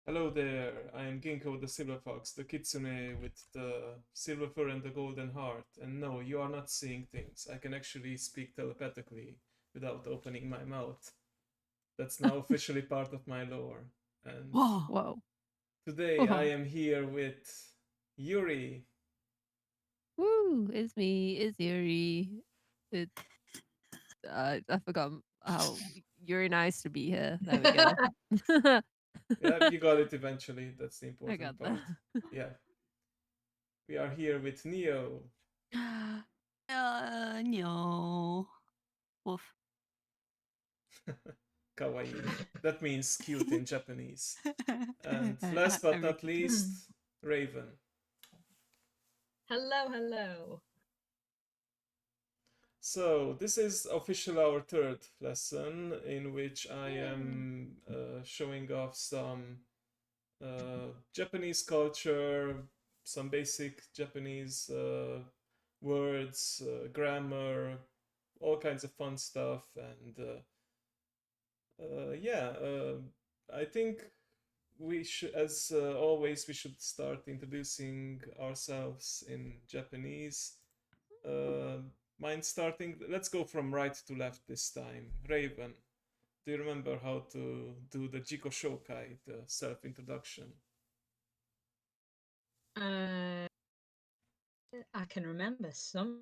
Hello there, I am Ginko the Silver Fox, the kitsune with the silver fur and the golden heart. And no, you are not seeing things. I can actually speak telepathically without opening my mouth. That's now officially part of my lore. And Whoa. Whoa. today I Whoa. am here with Yuri. Woo! It's me. It's Yuri. It. I forgot how you're nice to be here. There we go. Yeah, you got it eventually. That's the I important got that. part. Yeah. We are here with Neo. No. Woof. Kawaii. That means cute in Japanese. And last but not least, Raven. Hello, hello. So, this is officially our third lesson in which I am showing off some Japanese culture, some basic Japanese words, grammar, all kinds of fun stuff. And yeah, I think we should, as always, we should start introducing ourselves in Japanese. Uh, Mind starting? Let's go from right to left this time. Raven, do you remember how to do the Jiko Shokai, the self introduction? Uh, I can remember something.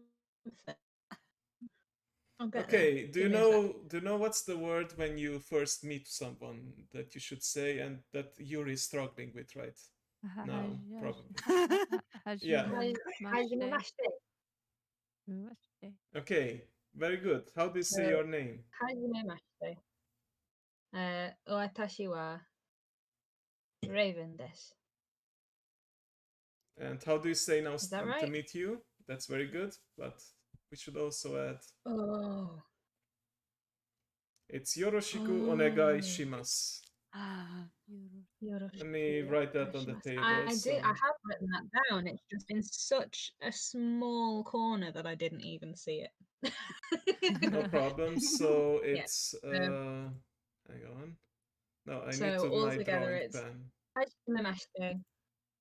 I'll get there. Okay, Give me a sec. do you know what's the word when you first meet someone that you should say and that Yuri is struggling with right now? Probably. Yeah. Hajime mashite. Okay, very good. How do you say your name? Hajime mashite. Watashi wa Raven desu. And how do you say now Is that to right? meet you? That's very good, but we should also add Oh. it's Yoroshiku onegai shimasu. Let me Yoroshiku write that on the onegaishimasu. table. I did. I have written that down. It's just in such a small corner that I didn't even see it. No problem. So Yeah. it's hang on. No, I need So to all my together, drawing it's pen. Hajime mashite.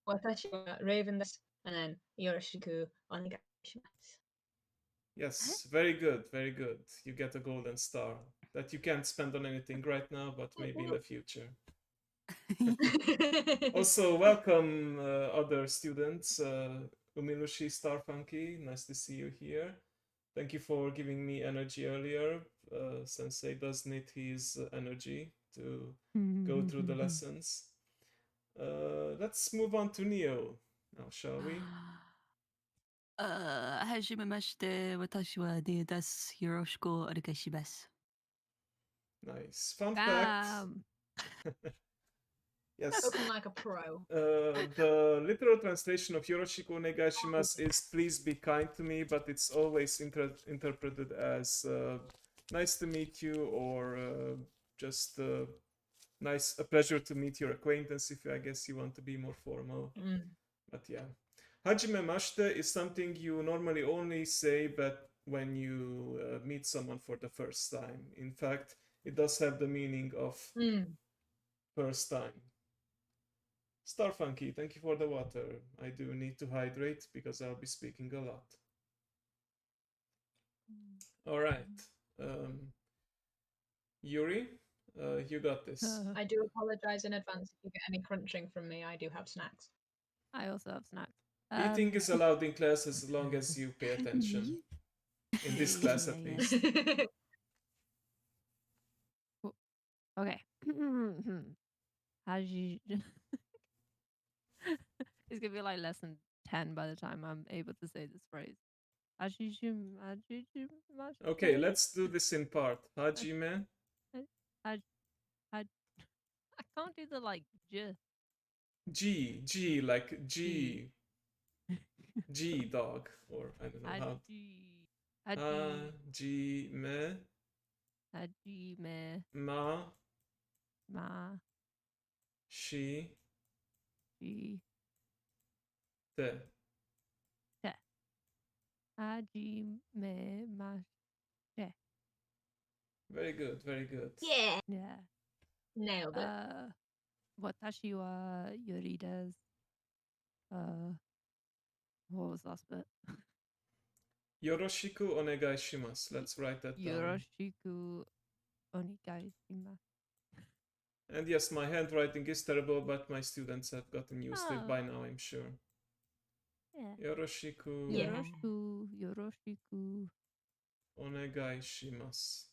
Watashi wa Raven desu. And then Yoroshiku onegaishimasu. Yes, very good, very good. You get a golden star that you can't spend on anything right now, but maybe in the future. Also, welcome other students. Umilushi Starfunky, nice to see you here. Thank you for giving me energy earlier. Sensei does need his energy to go through the lessons. Let's move on to Neo now, shall we? Hajimemashite, watashi wa Neo desu. Yoroshiku onegaishimasu. Nice. Fun fact. Yes. Spoken like a pro. The literal translation of Yoroshiku Onegaishimasu is please be kind to me, but it's always interpreted as nice to meet you or just nice, a pleasure to meet your acquaintance if I guess you want to be more formal. But yeah. Hajime mashite is something you normally only say but when you meet someone for the first time. In fact, it does have the meaning of first time. Starfunky, thank you for the water. I do need to hydrate because I'll be speaking a lot. All right. Yuri, you got this. I do apologize in advance if you get any crunching from me. I do have snacks. I also have snacks. Eating is allowed in class as long as you pay attention. In this class, at least. Okay. Haji. It's gonna be like lesson 10 by the time I'm able to say this phrase. Okay, let's do this in part. Hajime. I can't do the like j. G, like G. G dog, or I don't know how. Hajime. Hajime. Ma. Ma. Shi. Ji. Te. Te. Hajime ma. Te. Very good, very good. Yeah. Yeah. Nailed it. Watashi wa Yuri desu. What was the last bit? Yoroshiku onegai shimasu. Let's write that down. Yoroshiku onigai shimasu. And yes, my handwriting is terrible, but my students have gotten used to it by now, I'm sure. Yeah. Yoroshiku Yeah. Yoroshiku. onegai shimasu.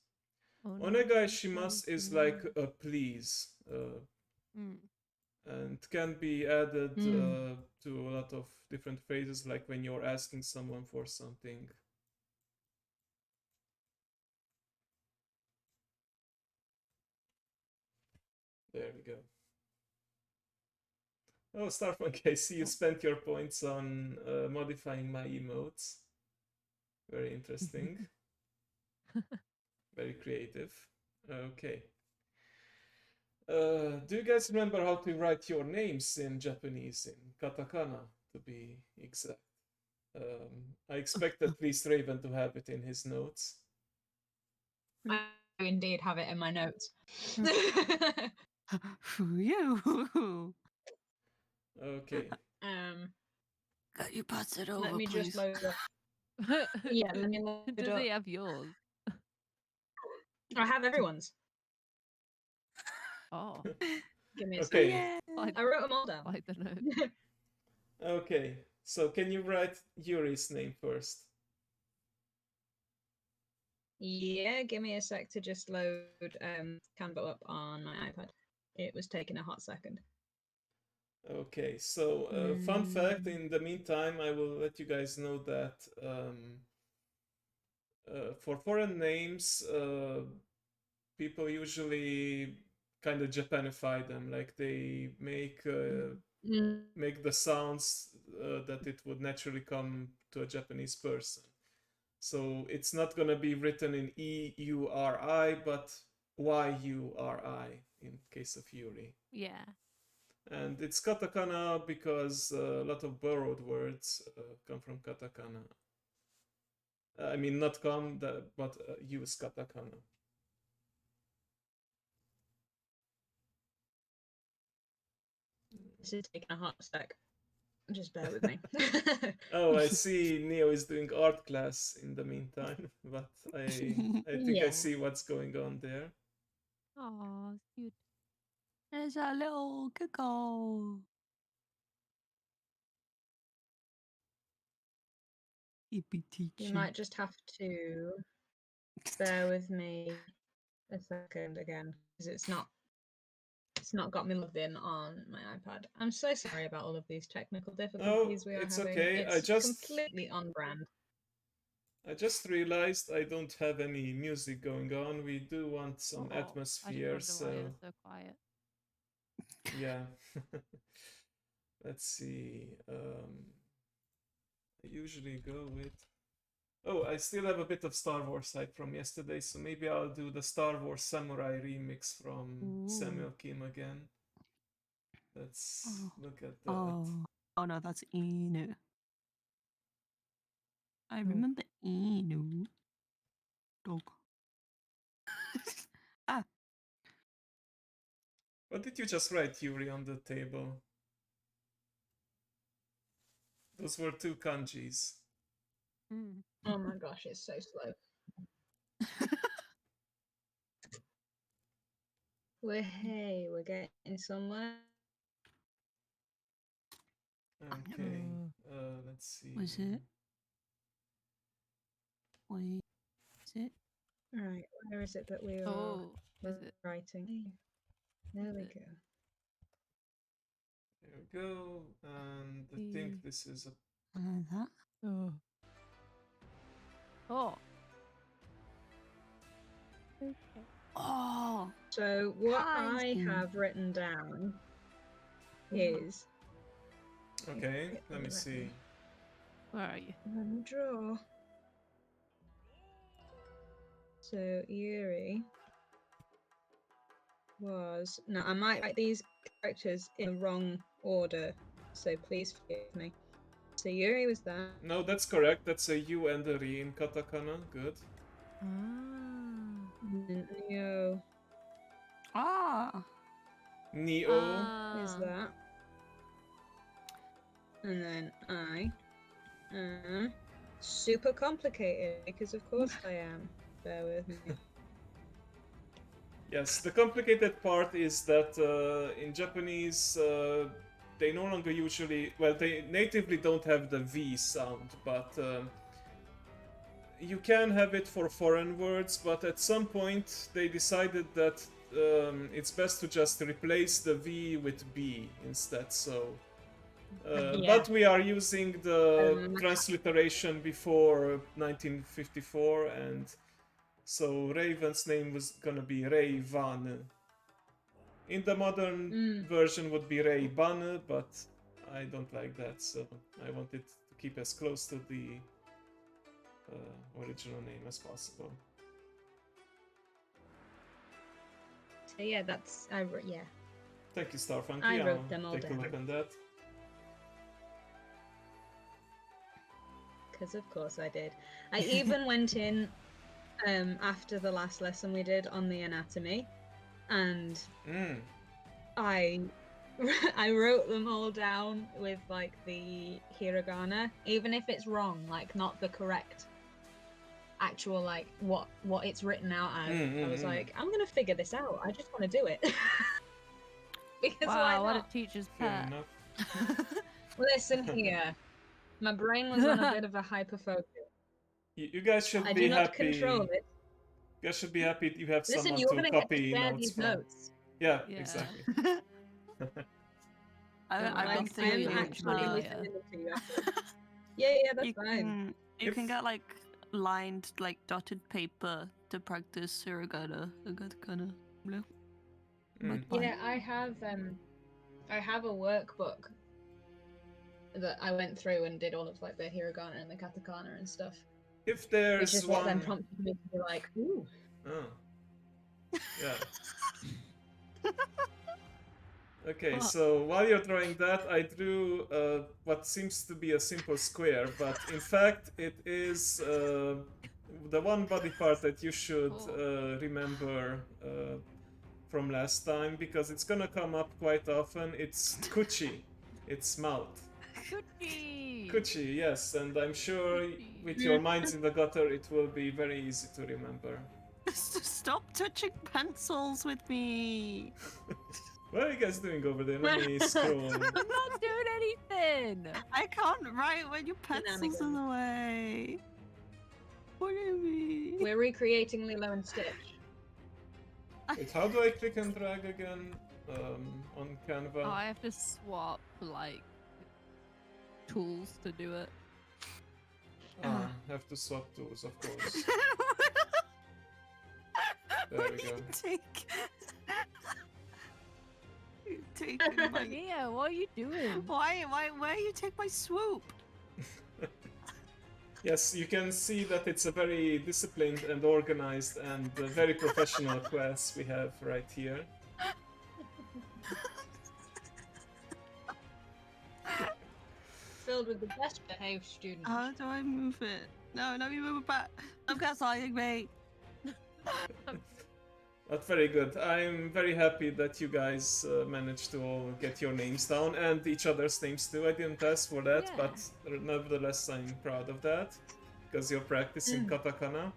Onegai shimasu is like a please, and can be added to a lot of different phrases, like when you're asking someone for something. There we go. Oh, Starfunk, I see you spent your points on modifying my emotes. Very interesting. Very creative. Okay. Do you guys remember how to write your names in Japanese, in katakana, to be exact? I expect at least Raven to have it in his notes. I do indeed have it in my notes. Phew. Okay. Got you pass it over, Let me please. just load up. Yeah, let me load Does up. he have yours? I have everyone's. Oh, Give me a Okay. Yeah. I wrote them all down. like the note. Okay. So can you write Yuri's name first? Yeah, give me a sec to just load Canva up on my iPad. It was taking a hot second. Okay, so fun fact, in the meantime, I will let you guys know that for foreign names, people usually kind of Japanify them, like they make the sounds that it would naturally come to a Japanese person. So it's not gonna be written in E-U-R-I, but Y-U-R-I in case of Yuri. Yeah. And it's katakana because a lot of borrowed words come from katakana. I mean, not come, but use katakana. This is taking a hot sec. Just bear with me. Oh, I see Neo is doing art class in the meantime, but I think I Yeah. see what's going on there. Oh, cute. There's a little Kiko. You might just have to bear with me a second again because it's not got me logged in on my iPad. I'm so sorry about all of these technical difficulties we are it's having. okay. It's completely on brand. I just realized I don't have any music going on. We do want some I atmosphere, just wonder why so you're so quiet. yeah. Let's see. I usually go with. Oh, I still have a bit of Star Wars hype from yesterday, so maybe I'll do the Star Wars Samurai remix from Samuel Kim again. Let's look at that. Oh no, that's Inu. I remember Inu. Dog. Ah, What did you just write, Yuri, on the table? Those were two kanjis. Oh my gosh, it's so slow. We're getting somewhere. Okay. Let's see. was it? Wait, is it? Right, where is it that we are Oh, is it? writing? There we go. There we go. And I think this is a. That? Oh. Oh. Okay. Oh, So what I Kaiju. have written down is Okay, let me see. Where are you? let me draw. So Yuri was no, I might write these characters in the wrong order, so please forgive me. So Yuri was that. No, that's correct. That's a U and a Ri in katakana. Good. Ah. And then Neo ah. Neo. Is that? And then I am super complicated because of course I am. Bear with me. Yes, the complicated part is that in Japanese they no longer usually, well, they natively don't have the V sound, but you can have it for foreign words, but at some point they decided that it's best to just replace the V with B instead, so... Yeah. But we are using the Um, transliteration before 1954, and so Raven's name was gonna be Ray Van. In the modern version would be Ray Ban, but I don't like that, so I wanted to keep as close to the original name as possible. So yeah, that's yeah. Thank you, Starfunky. I wrote I'll them all take a down. look on that. Because of course I did. I even went in after the last lesson we did on the anatomy, and I wrote them all down with like the hiragana, even if it's wrong, like not the correct actual like what it's written out as. I was like, I'm gonna figure this out. I just want to do it. Because Wow, why what a not? teacher's Fair pet. enough. Listen here, my brain was on a bit of a hyper focus. You guys should I be do not happy. control it. You guys should be happy you have Listen, someone you're to gonna get to copy share notes these from. notes. Yeah, Yeah. exactly. I've Like, been I'll steal seeing your like, lunch money later. listening to you after. Yeah, that's fine. you can If- get like lined, like dotted paper to practice hiragana and katakana. No. Yeah, I have a workbook that I went through and did all of like the hiragana and the katakana and stuff. If Which there's is what then one... prompted me to be like, ooh. Oh. Yeah. Okay, so while you're drawing that, I drew what seems to be a simple square, but in fact it is the one body part that you should remember from last time, because it's gonna come up quite often. It's kuchi. It's mouth. Coochie! Kuchi, yes, and I'm sure with your minds in the gutter it will be very easy to remember. Stop touching pencils with me. What are you guys doing over there? Let me scroll. I'm not doing anything! I can't write when your pencil's in the way. What do you mean? We're recreating Lilo and Stitch. Wait, how do I click and drag again on Canva? Oh, I have to swap, like, tools to do it. Ah, have to swap tools, of course. There we go. Take my... Yeah, what are you doing? Why you take my swoop? Yes, you can see that it's a very disciplined and organized and very professional class we have right here. Filled with the best behaved students. How do I move it? No, you move it back. I'm gaslighting me. Not very good. I'm very happy that you guys managed to all get your names down and each other's names too. I didn't ask for that, but nevertheless I'm proud of that because you're practicing katakana.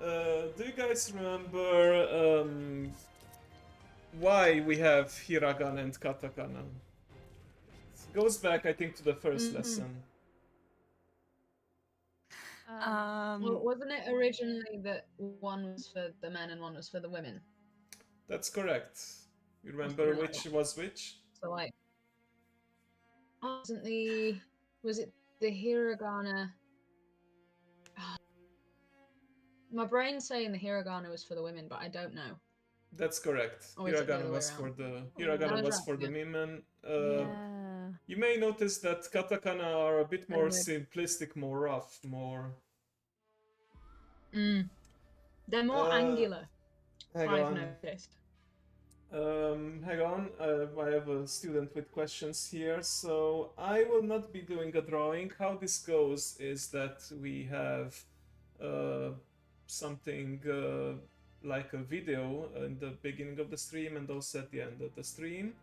Do you guys remember why we have hiragana and katakana? It goes back, I think, to the first lesson. Well, wasn't it originally that one was for the men and one was for the women? That's correct. You remember which was which? So like, was it the hiragana? My brain's saying the hiragana was for the women, but I don't know. That's correct. Or is it the Hiragana other way was for around? the hiragana was for the women. Yeah. You may notice that katakana are a bit more simplistic, more rough, more. They're more angular. Hang I've on. noticed. Hang on. I have a student with questions here, so I will not be doing a drawing. How this goes is that we have something like a video in the beginning of the stream and also at the end of the stream.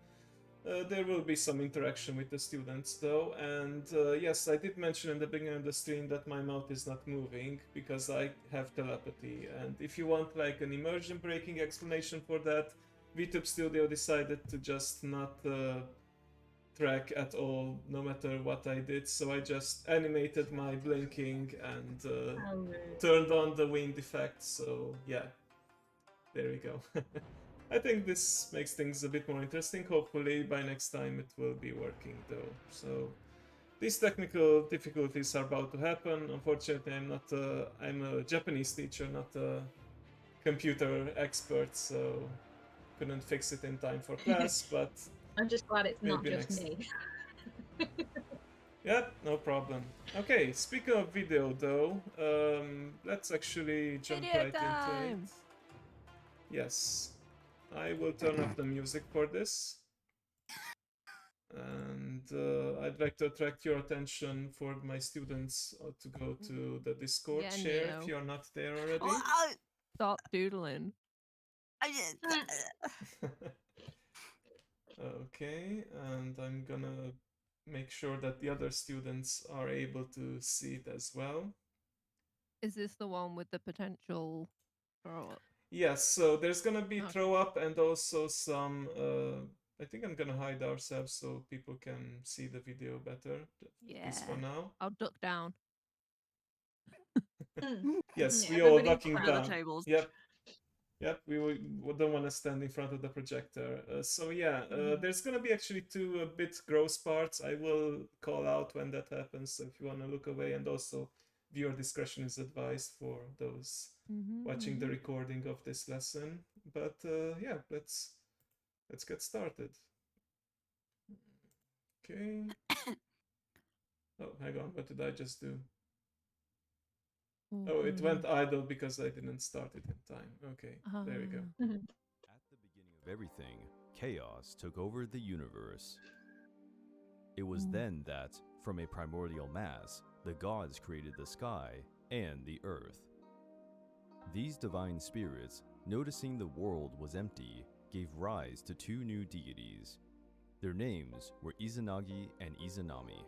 There will be some interaction with the students though, and yes, I did mention in the beginning of the stream that my mouth is not moving because I have telepathy, and if you want like an immersion breaking explanation for that, VTube Studio decided to just not track at all, no matter what I did, so I just animated my blinking and turned on the wind effect, so yeah, there we go. I think this makes things a bit more interesting. Hopefully by next time it will be working though. So these technical difficulties are about to happen. Unfortunately, I'm a Japanese teacher, not a computer expert, so couldn't fix it in time for class, but I'm just glad it's not just me. Yeah, no problem. Okay, speaking of video though, let's actually jump right into it. Yes. I will turn off the music for this. And I'd like to attract your attention for my students to go to the Discord share if you're not there already. Stop doodling. Okay, and I'm gonna make sure that the other students are able to see it as well. Is this the one with the potential throw up? Yes, so there's gonna be throw up and also some I think I'm gonna hide ourselves so people can see the video better. Yeah. This for now. I'll duck down. Yes, Yeah, we all everybody in ducking front of the down. tables. Yep, we don't want to stand in front of the projector. So yeah, there's gonna be actually two a bit gross parts. I will call out when that happens, so if you wanna look away, and also viewer discretion is advised for those watching the recording of this lesson. But yeah, let's get started. Okay. Oh, hang on, what did I just do? Oh, it went idle because I didn't start it in time. Okay, there we go. At the beginning of everything, chaos took over the universe. It was then that, from a primordial mass, the gods created the sky and the earth. These divine spirits, noticing the world was empty, gave rise to two new deities. Their names were Izanagi and Izanami.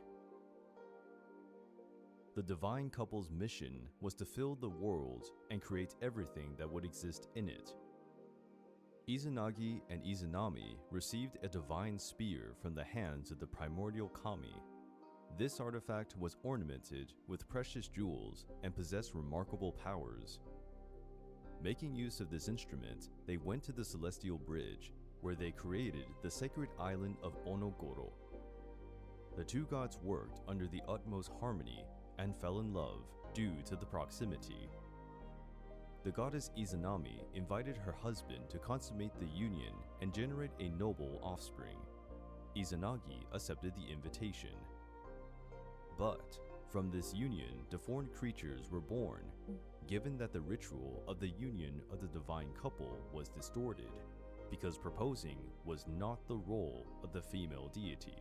The divine couple's mission was to fill the world and create everything that would exist in it. Izanagi and Izanami received a divine spear from the hands of the primordial kami. This artifact was ornamented with precious jewels and possessed remarkable powers. Making use of this instrument, they went to the Celestial Bridge, where they created the sacred island of Onogoro. The two gods worked under the utmost harmony and fell in love due to the proximity. The goddess Izanami invited her husband to consummate the union and generate a noble offspring. Izanagi accepted the invitation. But from this union, deformed creatures were born, given that the ritual of the union of the divine couple was distorted, because proposing was not the role of the female deity.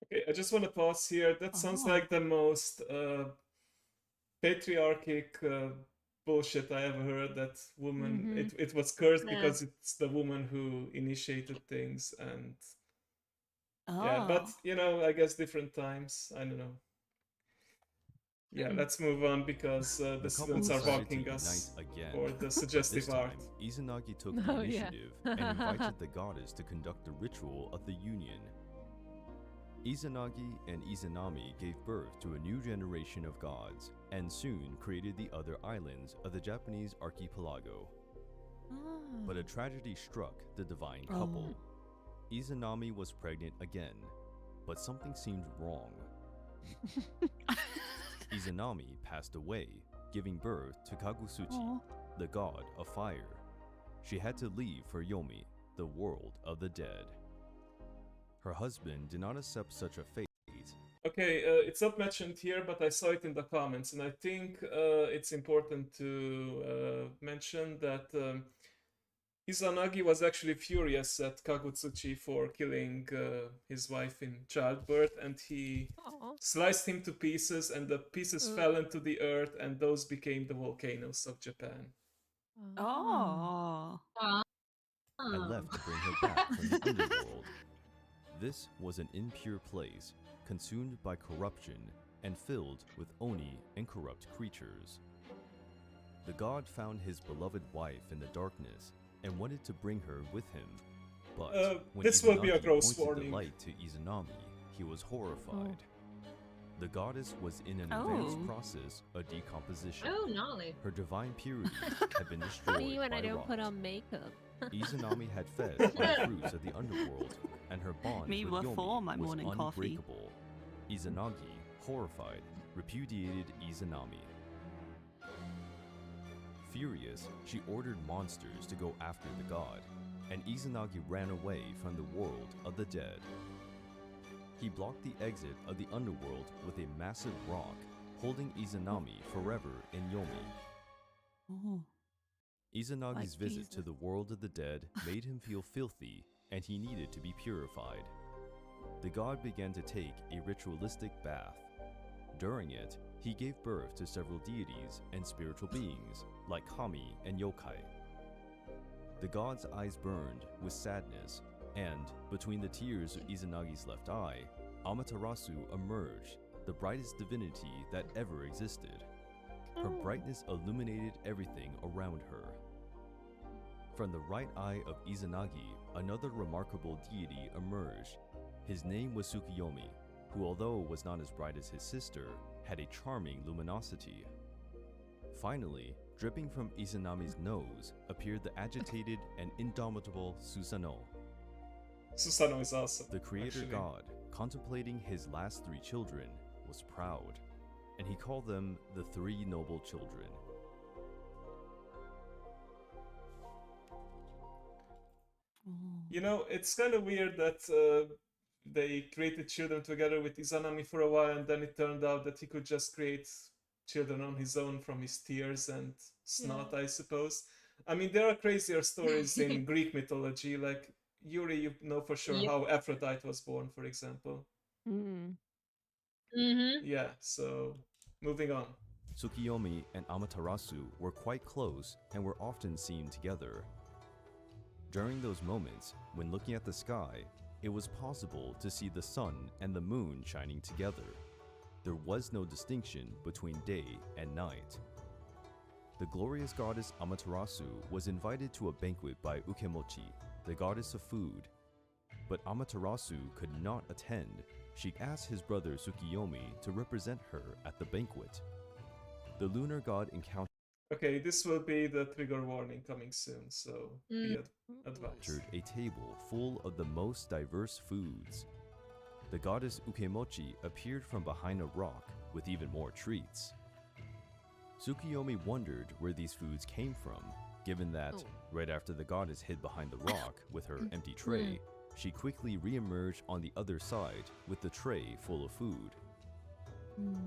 Okay, I just want to pause here. That sounds like the most patriarchic bullshit I ever heard. That woman, it was cursed because it's the woman who initiated things, and yeah, but you know, I guess different times. I don't know. Yeah, let's move on because the students are walking us for the suggestive art. Izanagi took the initiative and invited the goddess to conduct the ritual of the union. Izanagi and Izanami gave birth to a new generation of gods, and soon created the other islands of the Japanese archipelago. But a tragedy struck the divine couple. Izanami was pregnant again, but something seemed wrong. Izanami passed away, giving birth to Kagutsuchi, the god of fire. She had to leave for Yomi, the world of the dead. Her husband did not accept such a fate. Okay, it's not mentioned here, but I saw it in the comments, and I think it's important to mention that Izanagi was actually furious at Kagutsuchi for killing his wife in childbirth, and he sliced him to pieces, and the pieces fell into the earth, and those became the volcanoes of Japan. Oh. and left to bring her back from the underworld. This was an impure place, consumed by corruption and filled with oni and corrupt creatures. The god found his beloved wife in the darkness and wanted to bring her with him. But when this will be a Izanagi gross pointed warning. the light to Izanami, he was horrified. The goddess was in an Oh. advanced process of decomposition. Oh, gnarly. Her divine purity had been destroyed Me when by I don't rot. put on makeup. Izanami had fed on the fruits of the underworld, and her bond Me with before Yomi my was morning coffee. unbreakable. Izanagi, horrified, repudiated Izanami. Furious, she ordered monsters to go after the god, and Izanagi ran away from the world of the dead. He blocked the exit of the underworld with a massive rock, holding Izanami forever in Yomi. Oh. Izanagi's Like visit to Jesus. the world of the dead made him feel filthy, and he needed to be purified. The god began to take a ritualistic bath. During it, he gave birth to several deities and spiritual beings, like kami and yokai. The god's eyes burned with sadness, and between the tears of Izanagi's left eye, Amaterasu emerged, the brightest divinity that ever existed. Her brightness illuminated everything around her. From the right eye of Izanagi, another remarkable deity emerged. His name was Tsukuyomi, who, although was not as bright as his sister, had a charming luminosity. Finally, dripping from Izanami's nose, appeared the agitated and indomitable Susanoo. Susanoo is awesome. The creator actually. god, contemplating his last three children, was proud, and he called them the Three Noble Children. You know, it's kind of weird that they created children together with Izanami for a while, and then it turned out that he could just create children on his own from his tears and snot, I suppose. I mean, there are crazier stories in Greek mythology, like Yuri, you know for sure Yep. how Aphrodite was born, for example. Mm. Mm-hmm. Yeah, so moving on. Tsukuyomi and Amaterasu were quite close and were often seen together. During those moments, when looking at the sky, it was possible to see the sun and the moon shining together. There was no distinction between day and night. The glorious goddess Amaterasu was invited to a banquet by Ukemochi, the goddess of food. But Amaterasu could not attend. She asked his brother Tsukuyomi to represent her at the banquet. The lunar god encountered Okay, this will be the trigger warning coming soon, so be advised. a table full of the most diverse foods. The goddess Ukemochi appeared from behind a rock with even more treats. Tsukuyomi wondered where these foods came from, given that, right after the goddess hid behind the rock with her empty tray, she quickly re-emerged on the other side with the tray full of food.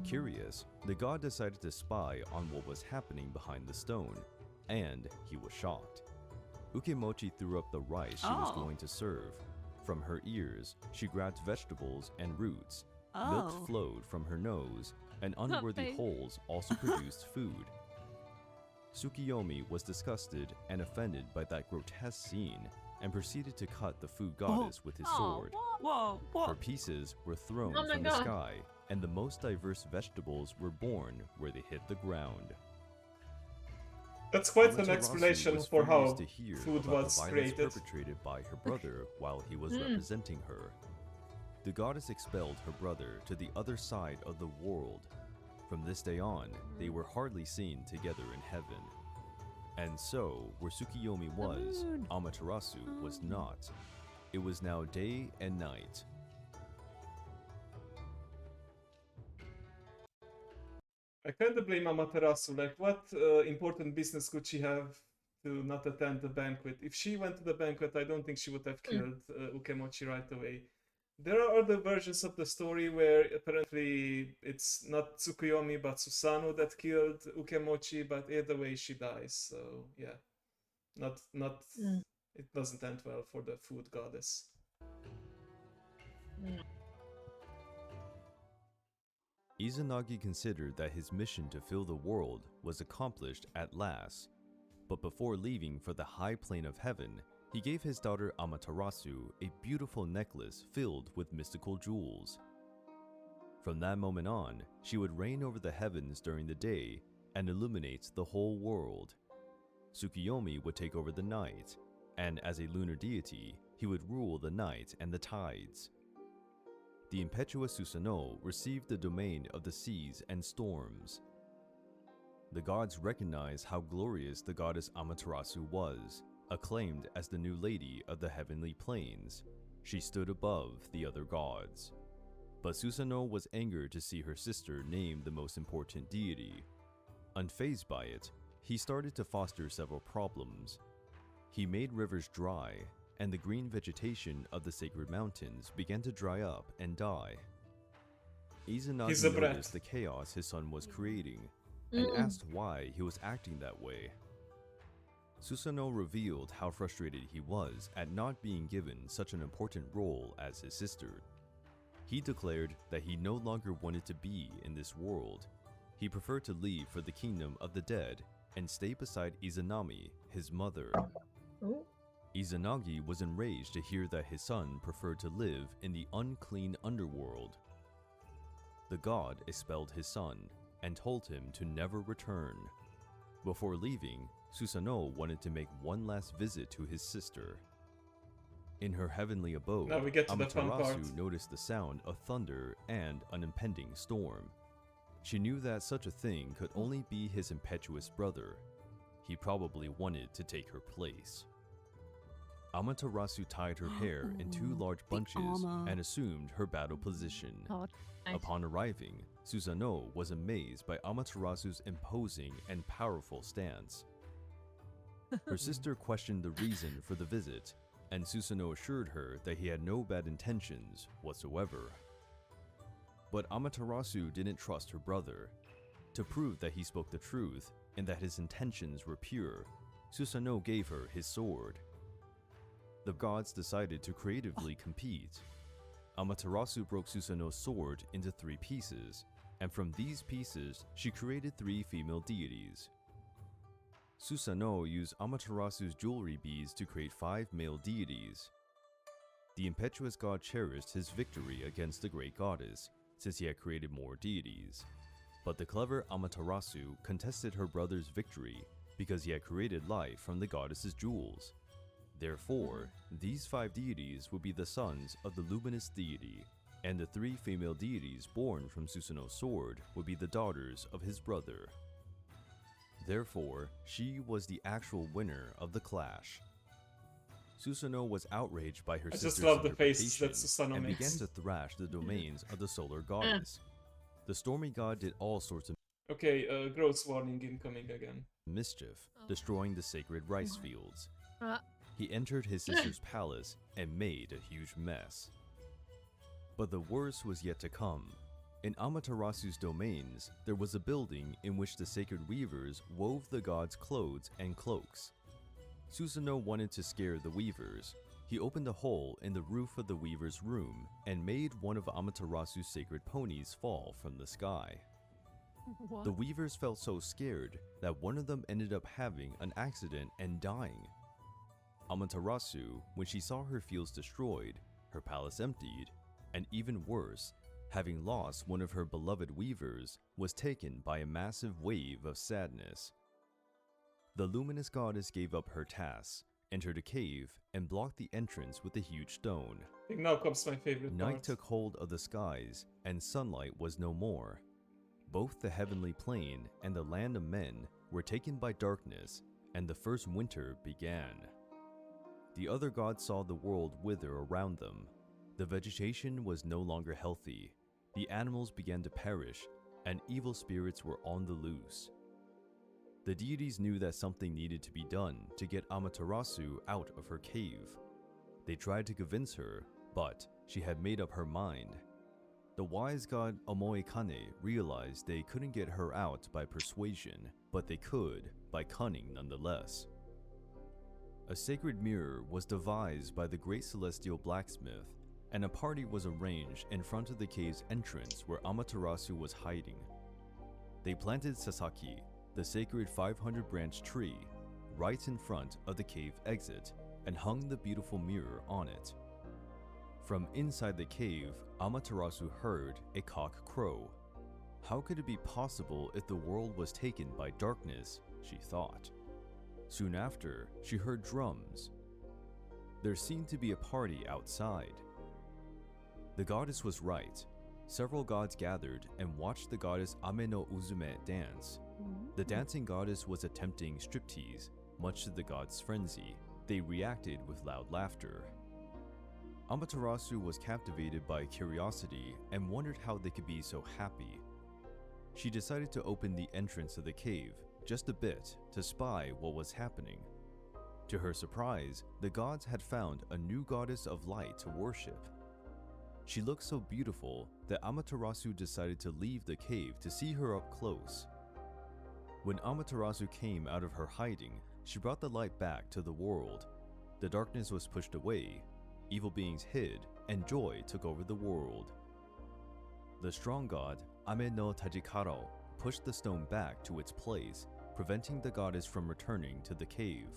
Curious, the god decided to spy on what was happening behind the stone, and he was shocked. Ukemochi threw up the rice she was Oh. going to serve. From her ears, she grabbed vegetables and roots. Oh. Milk flowed from her nose, and unworthy face. holes also produced food. Tsukuyomi was disgusted and offended by that grotesque scene, and proceeded to cut the food goddess with his sword. Whoa, Her what? pieces were thrown Oh my from the God. sky, and the most diverse vegetables were born where they hit the ground. That's quite an Amaterasu explanation was for furious how to hear food about was the violence created. perpetrated by her brother while he was representing her. The goddess expelled her brother to the other side of the world. From this day on, they were hardly seen together in heaven. And so, where Tsukuyomi was, moon. Amaterasu was not. It was now day and night. I kind of blame Amaterasu. Like, what important business could she have to not attend the banquet? If she went to the banquet, I don't think she would have killed Ukemochi right away. There are other versions of the story where apparently it's not Tsukuyomi but Susanoo that killed Ukemochi, but either way she dies. So yeah, not it doesn't end well for the food goddess. Izanagi considered that his mission to fill the world was accomplished at last. But before leaving for the high plane of heaven, he gave his daughter Amaterasu a beautiful necklace filled with mystical jewels. From that moment on, she would reign over the heavens during the day and illuminate the whole world. Tsukiyomi would take over the night, and as a lunar deity, he would rule the night and the tides. The impetuous Susanoo received the domain of the seas and storms. The gods recognized how glorious the goddess Amaterasu was, acclaimed as the new lady of the heavenly plains. She stood above the other gods. But Susanoo was angered to see her sister named the most important deity. Unfazed by it, he started to foster several problems. He made rivers dry, and the green vegetation of the sacred mountains began to dry up and die. Izanagi noticed the chaos his son was creating, and asked why he was acting that way. Susanoo revealed how frustrated he was at not being given such an important role as his sister. He declared that he no longer wanted to be in this world. He preferred to leave for the kingdom of the dead and stay beside Izanami, his mother. Izanagi was enraged to hear that his son preferred to live in the unclean underworld. The god expelled his son and told him to never return. Before leaving, Susanoo wanted to make one last visit to his sister. In her heavenly abode, Amaterasu noticed the sound of thunder and an impending storm. She knew that such a thing could only be his impetuous brother. He probably wanted to take her place. Amaterasu tied her hair in two large bunches and assumed her battle position. Upon arriving, Susanoo was amazed by Amaterasu's imposing and powerful stance. Her sister questioned the reason for the visit, and Susanoo assured her that he had no bad intentions whatsoever. But Amaterasu didn't trust her brother. To prove that he spoke the truth and that his intentions were pure, Susanoo gave her his sword. The gods decided to creatively compete. Amaterasu broke Susanoo's sword into 3 pieces, and from these pieces, she created 3 female deities. Susanoo used Amaterasu's jewelry beads to create 5 male deities. The impetuous god cherished his victory against the great goddess, since he had created more deities. But the clever Amaterasu contested her brother's victory because he had created life from the goddess's jewels. Therefore, these 5 deities would be the sons of the luminous deity, and the 3 female deities born from Susanoo's sword would be the daughters of his brother. Therefore, she was the actual winner of the clash. Susanoo was outraged by her sister's interpretation and began to thrash the domains of the solar goddess. The stormy god did all sorts of growth warning incoming again. Mischief, destroying the sacred rice fields. He entered his sister's palace and made a huge mess. But the worst was yet to come. In Amaterasu's domains, there was a building in which the sacred weavers wove the gods' clothes and cloaks. Susanoo wanted to scare the weavers. He opened a hole in the roof of the weaver's room and made one of Amaterasu's sacred ponies fall from the sky. What? The weavers felt so scared that one of them ended up having an accident and dying. Amaterasu, when she saw her fields destroyed, her palace emptied, and even worse, having lost one of her beloved weavers, was taken by a massive wave of sadness. The luminous goddess gave up her tasks, entered a cave, and blocked the entrance with a huge stone. I think now comes my favorite part. Night took hold of the skies, and sunlight was no more. Both the heavenly plane and the land of men were taken by darkness, and the first winter began. The other gods saw the world wither around them. The vegetation was no longer healthy. The animals began to perish, and evil spirits were on the loose. The deities knew that something needed to be done to get Amaterasu out of her cave. They tried to convince her, but she had made up her mind. The wise god Omoikane realized they couldn't get her out by persuasion, but they could by cunning nonetheless. A sacred mirror was devised by the great celestial blacksmith, and a party was arranged in front of the cave's entrance where Amaterasu was hiding. They planted Sasaki, the sacred 500-branch tree, right in front of the cave exit and hung the beautiful mirror on it. From inside the cave, Amaterasu heard a cock crow. How could it be possible if the world was taken by darkness, she thought. Soon after, she heard drums. There seemed to be a party outside. The goddess was right. Several gods gathered and watched the goddess Ame no Uzume dance. The dancing goddess was attempting striptease, much to the gods' frenzy. They reacted with loud laughter. Amaterasu was captivated by curiosity and wondered how they could be so happy. She decided to open the entrance of the cave just a bit to spy what was happening. To her surprise, the gods had found a new goddess of light to worship. She looked so beautiful that Amaterasu decided to leave the cave to see her up close. When Amaterasu came out of her hiding, she brought the light back to the world. The darkness was pushed away, evil beings hid, and joy took over the world. The strong god, Ame no Tajikaro, pushed the stone back to its place, preventing the goddess from returning to the cave.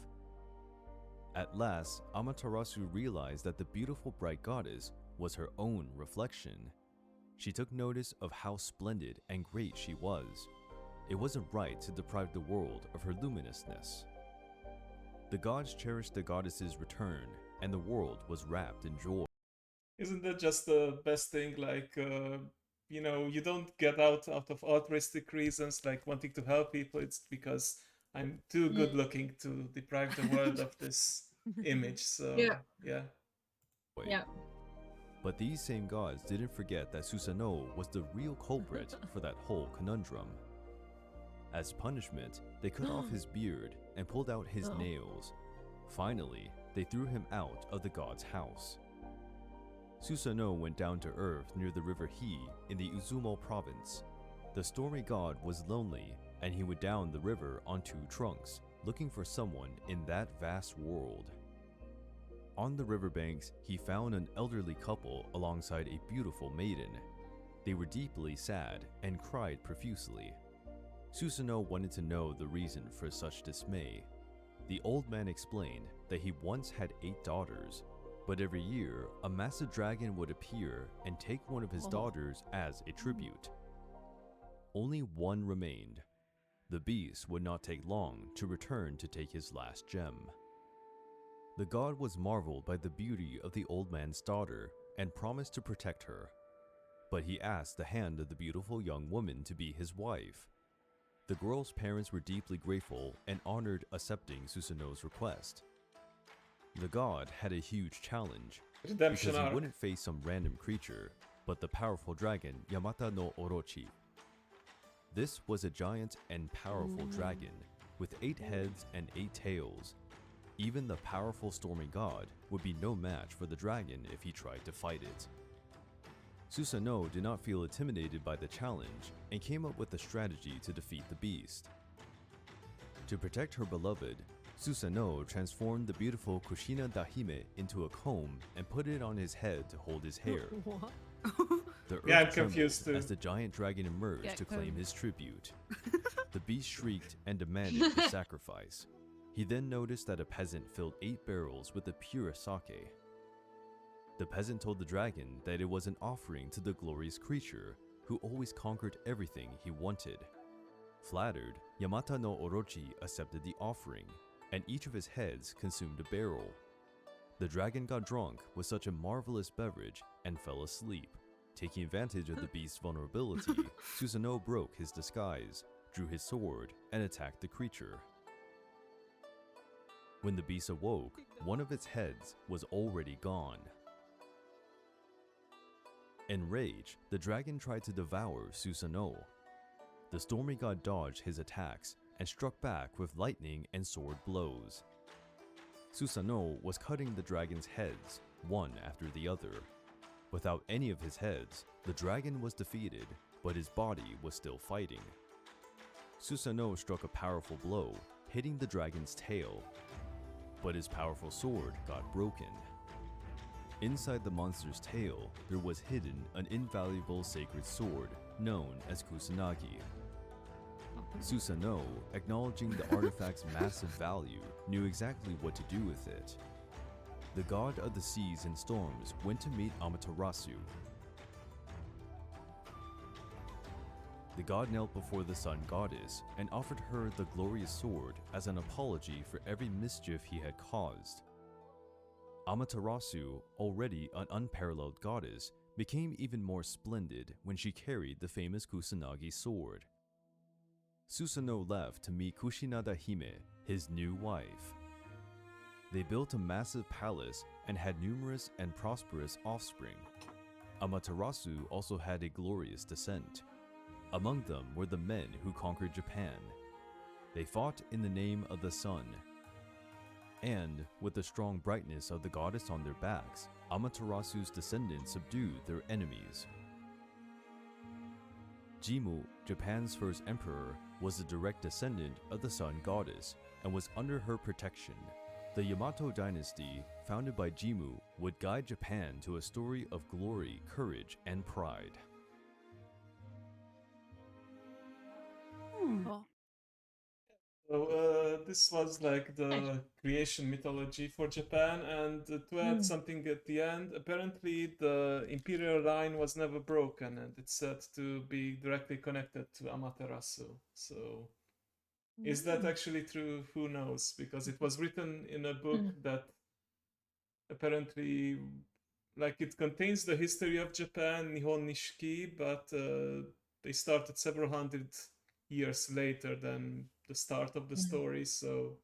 At last, Amaterasu realized that the beautiful bright goddess was her own reflection. She took notice of how splendid and great she was. It wasn't right to deprive the world of her luminousness. The gods cherished the goddess's return, and the world was wrapped in joy. Isn't that just the best thing? Like, you know, you don't get out of altruistic reasons, like wanting to help people. It's because I'm too good looking to deprive the world of this image. So, yeah. Yeah. But these same gods didn't forget that Susanoo was the real culprit for that whole conundrum. As punishment, they cut off his beard and pulled out his nails. Finally, they threw him out of the god's house. Susanoo went down to earth near the river Hi in the Izumo province. The stormy god was lonely, and he went down the river on 2 trunks, looking for someone in that vast world. On the riverbanks, he found an elderly couple alongside a beautiful maiden. They were deeply sad and cried profusely. Susanoo wanted to know the reason for such dismay. The old man explained that he once had 8 daughters, but every year a massive dragon would appear and take one of his daughters as a tribute. Only one remained. The beast would not take long to return to take his last gem. The god was marveled by the beauty of the old man's daughter and promised to protect her. But he asked the hand of the beautiful young woman to be his wife. The girl's parents were deeply grateful and honored accepting Susanoo's request. The god had a huge challenge, Redemption because he arc. wouldn't face some random creature, but the powerful dragon Yamata no Orochi. This was a giant and powerful dragon, with 8 heads and 8 tails. Even the powerful stormy god would be no match for the dragon if he tried to fight it. Susanoo did not feel intimidated by the challenge and came up with a strategy to defeat the beast. To protect her beloved, Susanoo transformed the beautiful Kushina Dahime into a comb and put it on his head to hold his hair. What? The earth Yeah, I'm trembled confused too. as the giant dragon emerged Get to claim comb. his tribute. The beast shrieked and demanded the sacrifice. He then noticed that a peasant filled 8 barrels with the purest sake. The peasant told the dragon that it was an offering to the glorious creature who always conquered everything he wanted. Flattered, Yamata no Orochi accepted the offering, and each of his heads consumed a barrel. The dragon got drunk with such a marvelous beverage and fell asleep. Taking advantage of the beast's vulnerability, Susanoo broke his disguise, drew his sword, and attacked the creature. When the beast awoke, one of its heads was already gone. Enraged, the dragon tried to devour Susanoo. The stormy god dodged his attacks and struck back with lightning and sword blows. Susanoo was cutting the dragon's heads, one after the other. Without any of his heads, the dragon was defeated, but his body was still fighting. Susanoo struck a powerful blow, hitting the dragon's tail, but his powerful sword got broken. Inside the monster's tail, there was hidden an invaluable sacred sword known as Kusanagi. Susanoo, acknowledging the artifact's massive value, knew exactly what to do with it. The god of the seas and storms went to meet Amaterasu. The god knelt before the sun goddess and offered her the glorious sword as an apology for every mischief he had caused. Amaterasu, already an unparalleled goddess, became even more splendid when she carried the famous Kusanagi sword. Susanoo left to meet Kushinada Hime, his new wife. They built a massive palace and had numerous and prosperous offspring. Amaterasu also had a glorious descent. Among them were the men who conquered Japan. They fought in the name of the sun. And, with the strong brightness of the goddess on their backs, Amaterasu's descendants subdued their enemies. Jimmu, Japan's first emperor, was a direct descendant of the sun goddess and was under her protection. The Yamato dynasty, founded by Jimmu, would guide Japan to a story of glory, courage, and pride. Oh, So this was like the creation mythology for Japan, and to add something at the end, apparently the imperial line was never broken, and it's said to be directly connected to Amaterasu. So is that actually true? Who knows? Because it was written in a book that apparently, like, it contains the history of Japan, Nihon Nishiki, but they started several hundred years later than the start of the story, so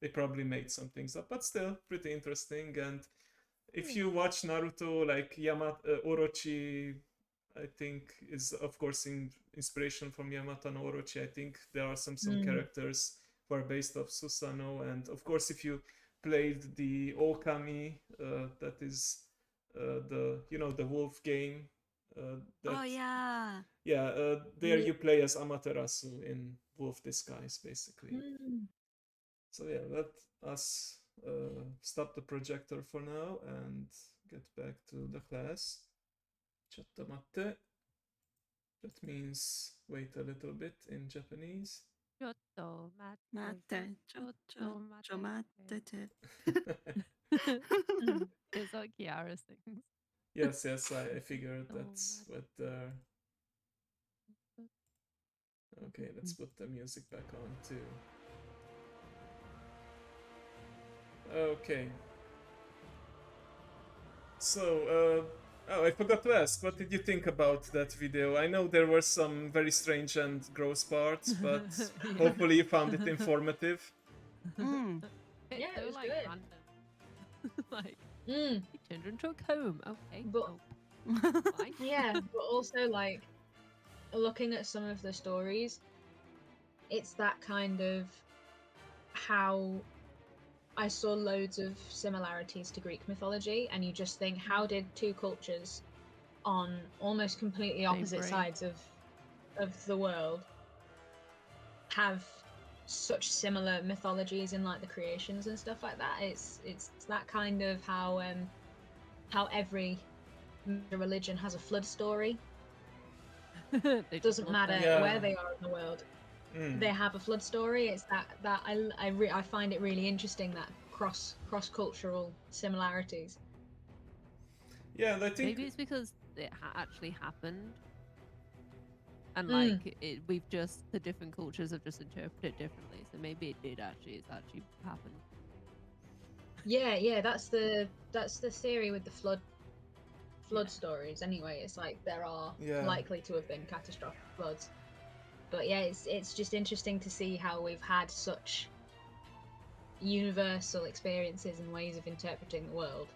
they probably made some things up, but still pretty interesting. And if you watch Naruto, like Orochi, I think, is of course inspiration from Yamato no Orochi. I think there are some characters who are based off Susanoo, and of course if you played the Okami, that is the wolf game. Oh yeah. Yeah, there you play as Amaterasu in wolf disguise, basically. So yeah, let us stop the projector for now and get back to the class. Chatto matte. That means wait a little bit in Japanese. Giotto, Matte, giotto, cho matte. It's what Kiara sings. Yes, I figured that's what Okay, let's put the music back on too. Okay. So, oh, I forgot to ask, what did you think about that video? I know there were some very strange and gross parts, but hopefully you found it informative. It's Yeah, it so was like good. random. Like Mm. children took home. Okay. But- Fine. Yeah, but also like looking at some of the stories, it's that kind of how I saw loads of similarities to Greek mythology, and you just think, how did two cultures on almost completely opposite break. sides of the world have such similar mythologies in like the creations and stuff like that? It's that kind of how every major religion has a flood story. They just Doesn't love matter that. Yeah. where they are in the world. They have a flood story. It's that I find it really interesting, that cross cultural similarities. Yeah, and I think Maybe it's because it actually happened, and like we've just the different cultures have just interpreted it differently. So maybe it did actually. It's actually happened. Yeah, that's the theory with the flood stories. Anyway, it's like there are likely to have been catastrophic floods. But yeah, it's just interesting to see how we've had such universal experiences and ways of interpreting the world,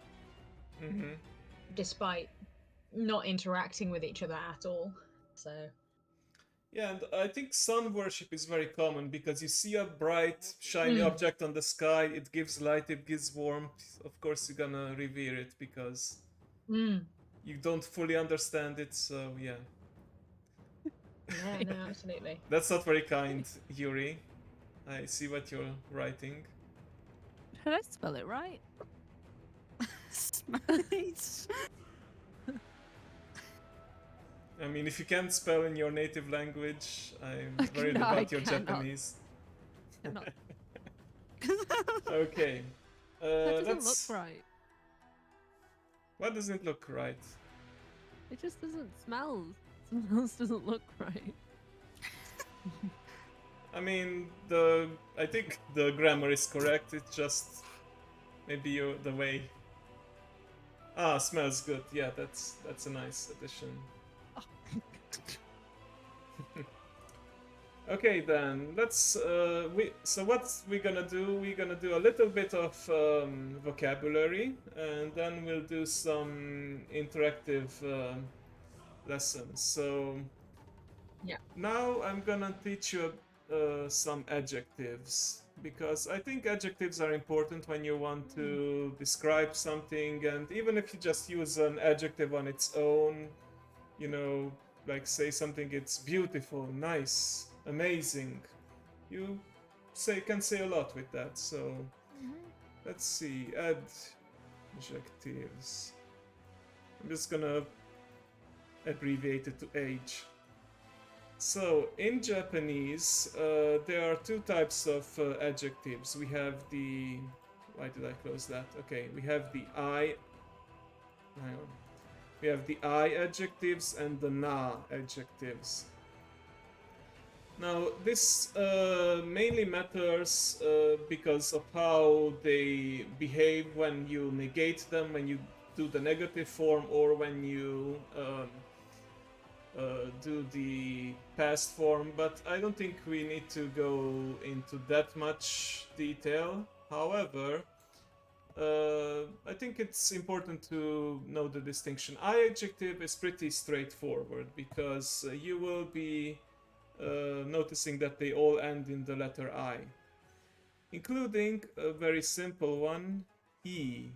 despite not interacting with each other at all. So yeah, and I think sun worship is very common because you see a bright, shiny object on the sky, it gives light, it gives warmth. Of course, you're gonna revere it because you don't fully understand it, so yeah. yeah, no, absolutely. That's not very kind, Yuri. I see what you're writing. Did I spell it right? Smiles. I mean, if you can't spell in your native language, I'm worried No, I about your cannot. Japanese. Cannot. Okay. That doesn't Let's... look right. What doesn't look right? It just doesn't smell. Smells doesn't look right. I mean, I think the grammar is correct. It's just maybe the way. Ah, smells good. Yeah, that's a nice addition. Okay, then let's. So what we gonna do? We're gonna do a little bit of vocabulary, and then we'll do some interactive lessons. So Yeah. now I'm gonna teach you some adjectives, because I think adjectives are important when you want to describe something, and even if you just use an adjective on its own, you know, like say something, it's beautiful, nice, amazing. You can say a lot with that. So let's see, adjectives. I'm just gonna abbreviate it to age. So in Japanese, there are two types of adjectives. We have the... Why did I close that? Okay, we have the I... Hang on. We have the I adjectives and the na adjectives. Now, this mainly matters because of how they behave when you negate them, when you do the negative form, or when you do the past form, but I don't think we need to go into that much detail. However, I think it's important to know the distinction. I adjective is pretty straightforward because you will be noticing that they all end in the letter I, including a very simple one, E,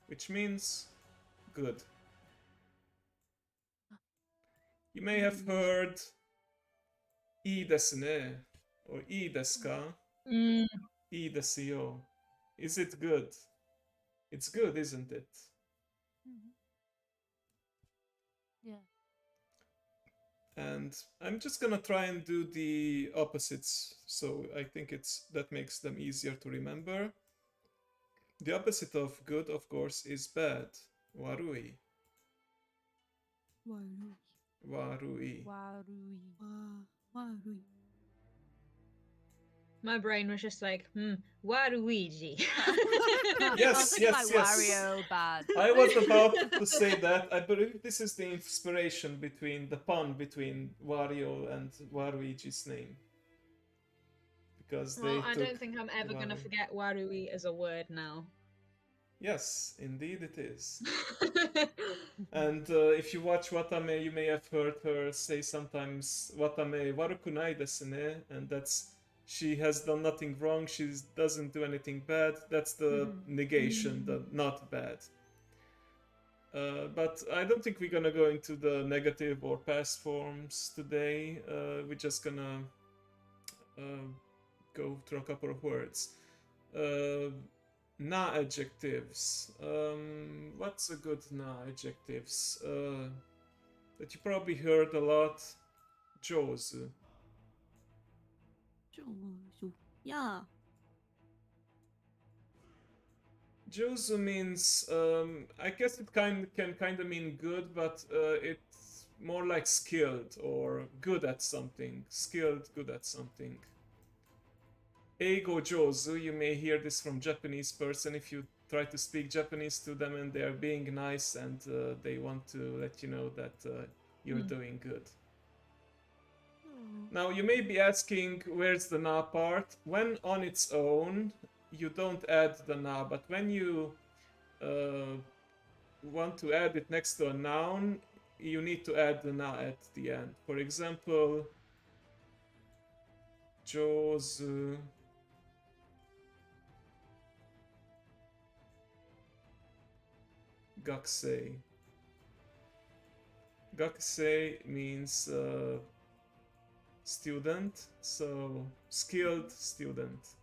which means good. You may have heard "いいですね" or "いいですか?" "いいですよ." Is it good? It's good, isn't it? Yeah. And I'm just gonna try and do the opposites, so I think that makes them easier to remember. The opposite of good, of course, is bad. Warui. Warui. My brain was just like, Waluigi. Yes, Something yes, like yes. Wario bad. I was about to say that. I believe this is the inspiration between the pun between Wario and Waluigi's name. Because Well, they I took don't think I'm ever going to Wario. forget Warui as a word now. Yes, indeed it is. And if you watch Watame, you may have heard her say sometimes Watame warukunai desu ne, and that's she has done nothing wrong, she doesn't do anything bad. That's the negation, the not bad. But I don't think we're gonna go into the negative or past forms today. We're just gonna go through a couple of words. Na adjectives. What's a good na adjectives? That you probably heard a lot. Jozu. Yeah. Jozu means, I guess it can kind of mean good, but it's more like skilled or good at something. Skilled, good at something. Eigo jozu, you may hear this from Japanese person if you try to speak Japanese to them and they're being nice and they want to let you know that you're doing good. Now you may be asking, where's the na part? When on its own, you don't add the na, but when you want to add it next to a noun, you need to add the na at the end. For example, jozu. Gakusei. Gakusei means student, so skilled student,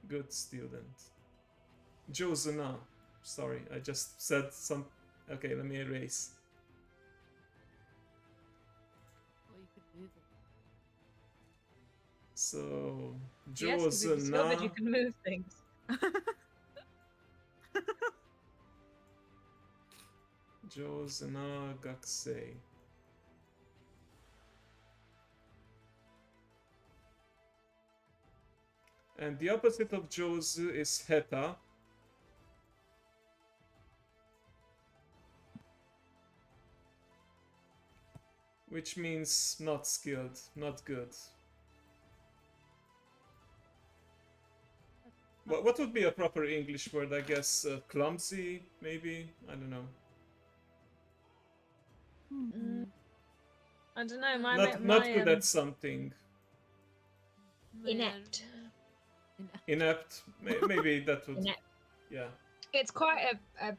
good student. Jozuna. Sorry, I just said some. Okay, let me erase. you could move it. So, Yes, because we discovered you Jozna, can move things. Jozna Gakusei. And the opposite of Jozu is Heta. Which means not skilled, not good. What would be a proper English word? I guess clumsy, maybe? I don't know. I don't know. Not good at something. Inept. Inept. Maybe that would. Inept. Yeah. It's quite a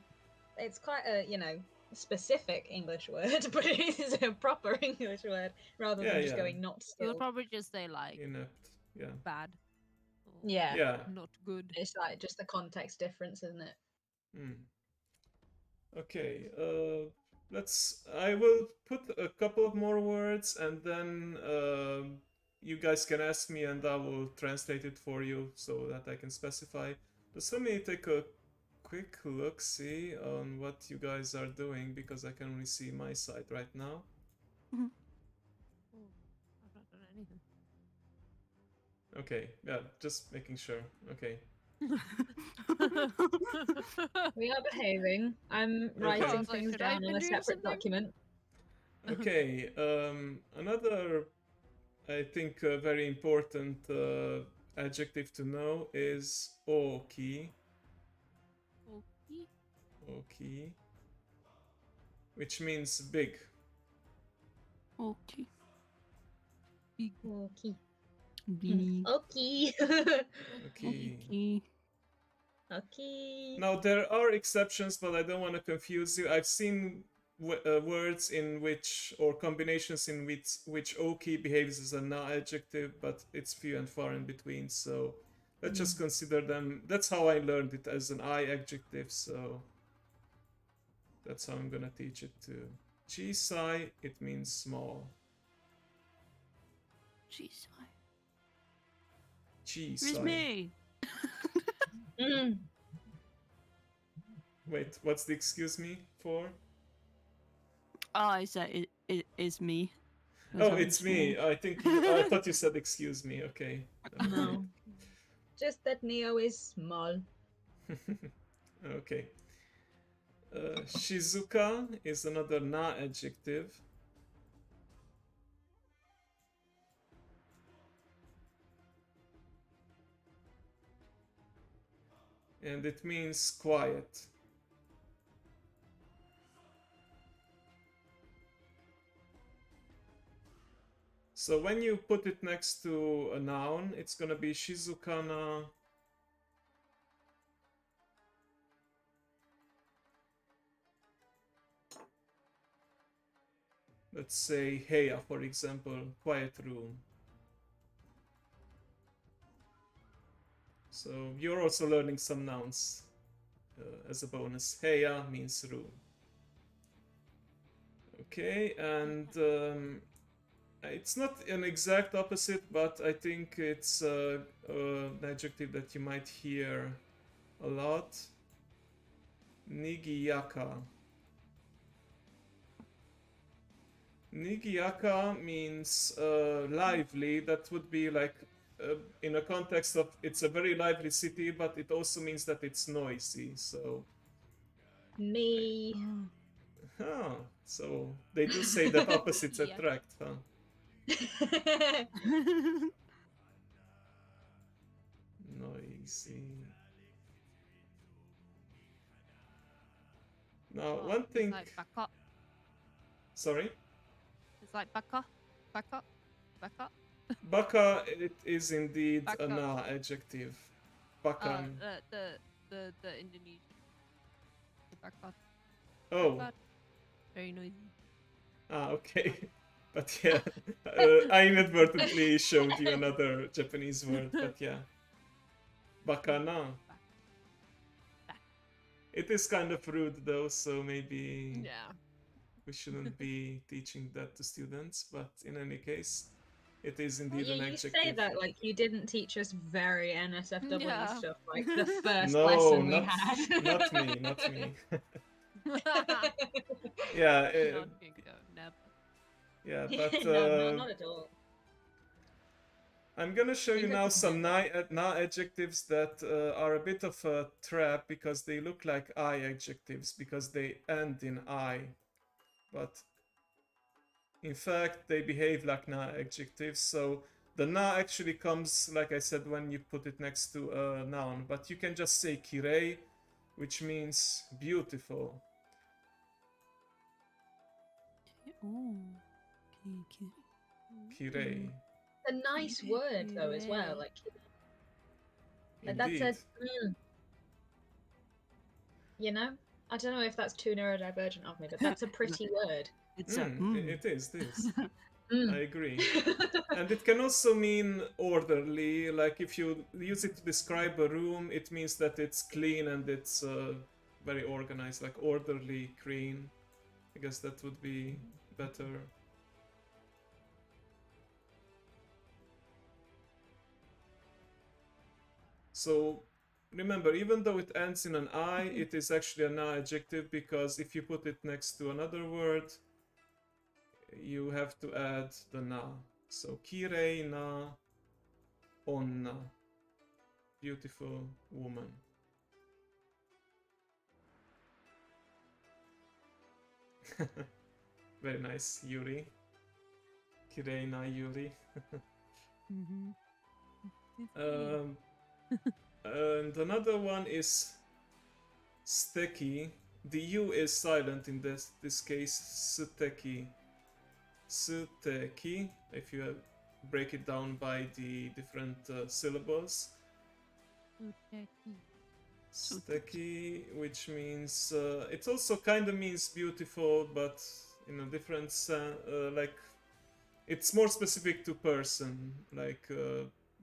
specific English word, but it is a proper English word rather than just going not You skilled. would probably just say like Inept. Yeah. bad. Or Yeah. Yeah. Not good. It's like just the context difference, isn't it? Okay. I will put a couple of more words, and then you guys can ask me, and I will translate it for you so that I can specify. Just let me take a quick look, see on what you guys are doing, because I can only see my side right now. Oh, I've not done anything. Okay, yeah, just making sure. Okay. We are behaving. I'm writing I was like, things should I down have on been a doing separate something? document. Okay, another, I think, very important adjective to know is oki. Okay. Oki. Which means big. Okay. Okay. Big. Okay. Okay. Okay. Okay. Now there are exceptions, but I don't want to confuse you. I've seen words in which, or combinations in which oki behaves as a na adjective, but it's few and far in between. So let's just consider them. That's how I learned it, as an I adjective. So that's how I'm gonna teach it too. Chisai, it means small. Jeez. Chisai. Where's me? Wait, what's the excuse me for? Oh, I said it is me. Oh, it's me. I think I thought you said excuse me. Okay. No. Just that Neo is small. Okay. Shizuka is another na adjective. And it means quiet. So when you put it next to a noun, it's gonna be Shizukana. Let's say Heya, for example, quiet room. So you're also learning some nouns as a bonus. Heya means room. Okay, and it's not an exact opposite, but I think it's an adjective that you might hear a lot. Nigiyaka. Nigiyaka means lively. That would be like in a context of it's a very lively city, but it also means that it's noisy. So. Me. Huh. So they do say that opposites Yeah. attract, huh? Noisy. Now, Well, one thing. It's like back up. Sorry? It's like back up. Back up. Back up. Baka, it is indeed Baka. a na adjective. Bakan. The Indonesian. The back up. Oh. Back up. Very noisy. Ah, okay. But yeah, I inadvertently showed you another Japanese word, but yeah. Bakana. Back. It is kind of rude though, so maybe. Yeah. we shouldn't be teaching that to students, but in any case, it is Well, indeed yeah, an you adjective. say that like you didn't teach us very NSFW Yeah. stuff like the first No, lesson we not had. not me, not me. Yeah, Not Ginko, never. yeah, but No, not at all. I'm gonna show you Ginko now could some never. na adjectives that are a bit of a trap because they look like I adjectives because they end in I, but in fact they behave like na adjectives. So the na actually comes, like I said, when you put it next to a noun, but you can just say kirei, which means beautiful. Ooh. Okay. Kirei. A nice word though as well. Like that's Indeed. you know, I don't know if that's too neurodivergent of me, but that's a pretty word. It's a It is. Mm. I agree. And it can also mean orderly. Like if you use it to describe a room, it means that it's clean and it's very organized, like orderly, clean. I guess that would be better. So remember, even though it ends in an I, it is actually a na adjective because if you put it next to another word, you have to add the na. So kirei na onna, beautiful woman. Very nice, Yuri. Kirei na Yuri. Mm-hmm. And another one is steki. The U is silent in this case. Suteki. Suteki, if you break it down by the different syllables. Steki, which means it also kind of means beautiful, but in a different sense. Like it's more specific to person, like